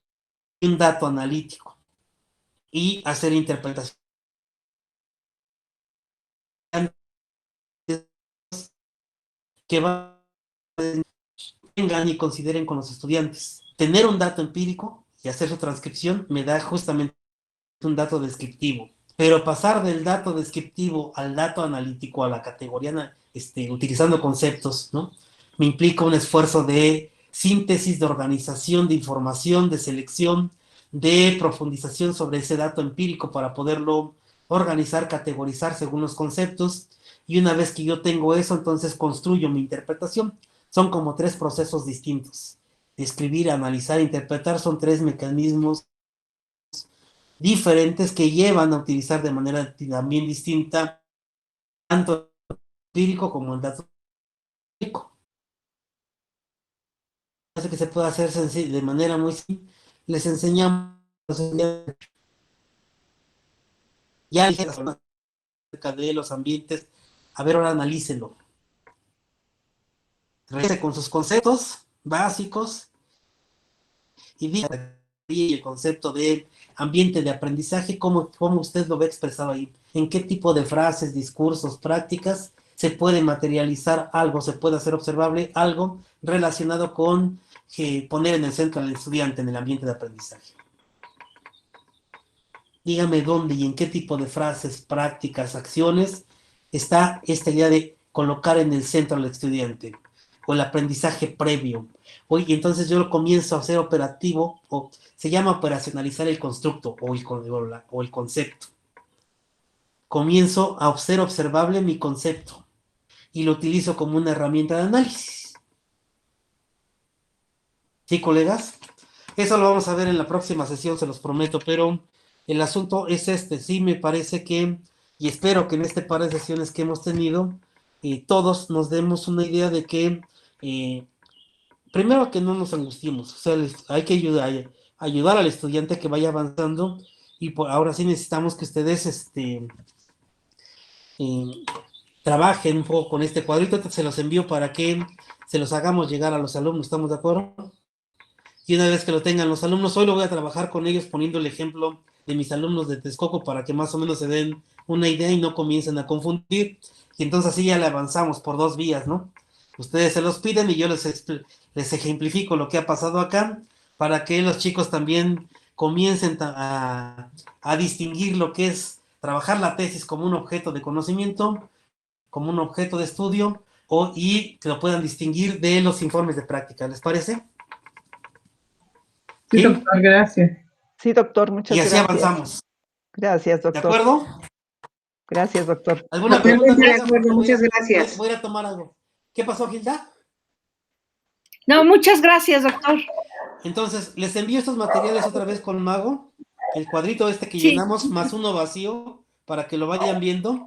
[SPEAKER 1] y un dato analítico. Y hacer interpretación que vengan y consideren con los estudiantes. Tener un dato empírico y hacer su transcripción me da justamente un dato descriptivo, pero pasar del dato descriptivo al dato analítico, a la categoría, utilizando conceptos, ¿no? Me implica un esfuerzo de síntesis, de organización, de información, de selección, de profundización sobre ese dato empírico para poderlo organizar, categorizar según los conceptos, y una vez que yo tengo eso, entonces construyo mi interpretación. Son como 3 procesos distintos. Escribir, analizar, interpretar son 3 mecanismos diferentes que llevan a utilizar de manera también distinta tanto el empírico como el dato empírico. Hace que se pueda hacer de manera muy simple. Les enseñamos ya acerca de los ambientes. A ver, ahora analícenlo. Regrese con sus conceptos básicos y diga el concepto de ambiente de aprendizaje, cómo usted lo ve expresado ahí, en qué tipo de frases, discursos, prácticas se puede materializar algo, se puede hacer observable algo relacionado con poner en el centro al estudiante en el ambiente de aprendizaje. Dígame dónde y en qué tipo de frases, prácticas, acciones está esta idea de colocar en el centro al estudiante, o el aprendizaje previo. Oye, entonces yo lo comienzo a hacer operativo, o se llama operacionalizar el constructo o el concepto. Comienzo a hacer observable mi concepto y lo utilizo como una herramienta de análisis. ¿Sí, colegas? Eso lo vamos a ver en la próxima sesión, se los prometo, pero el asunto es sí me parece que, y espero que en este par de sesiones que hemos tenido, todos nos demos una idea de que primero que no nos angustiemos, o sea, hay que ayudar al estudiante que vaya avanzando, y ahora sí necesitamos que ustedes trabajen un poco con este cuadrito. Se los envío para que se los hagamos llegar a los alumnos, ¿estamos de acuerdo? Y una vez que lo tengan los alumnos, hoy lo voy a trabajar con ellos poniendo el ejemplo de mis alumnos de Texcoco para que más o menos se den una idea y no comiencen a confundir, y entonces así ya le avanzamos por 2 vías, ¿no? Ustedes se los piden y yo les ejemplifico lo que ha pasado acá, para que los chicos también comiencen a distinguir lo que es trabajar la tesis como un objeto de conocimiento, como un objeto de estudio, y que lo puedan distinguir de los informes de práctica. ¿Les parece?
[SPEAKER 6] Sí, doctor, gracias.
[SPEAKER 5] Sí, doctor, muchas gracias.
[SPEAKER 1] Y así avanzamos.
[SPEAKER 5] Gracias, doctor.
[SPEAKER 1] ¿De acuerdo?
[SPEAKER 5] Gracias, doctor.
[SPEAKER 1] ¿Alguna pregunta?
[SPEAKER 7] De acuerdo, muchas gracias.
[SPEAKER 1] Voy a tomar algo. ¿Qué pasó, Gilda?
[SPEAKER 2] No, muchas gracias, doctor.
[SPEAKER 1] Entonces, les envío estos materiales otra vez con Mago, el cuadrito que
[SPEAKER 2] Sí.
[SPEAKER 1] llenamos, más uno vacío, para que lo vayan viendo.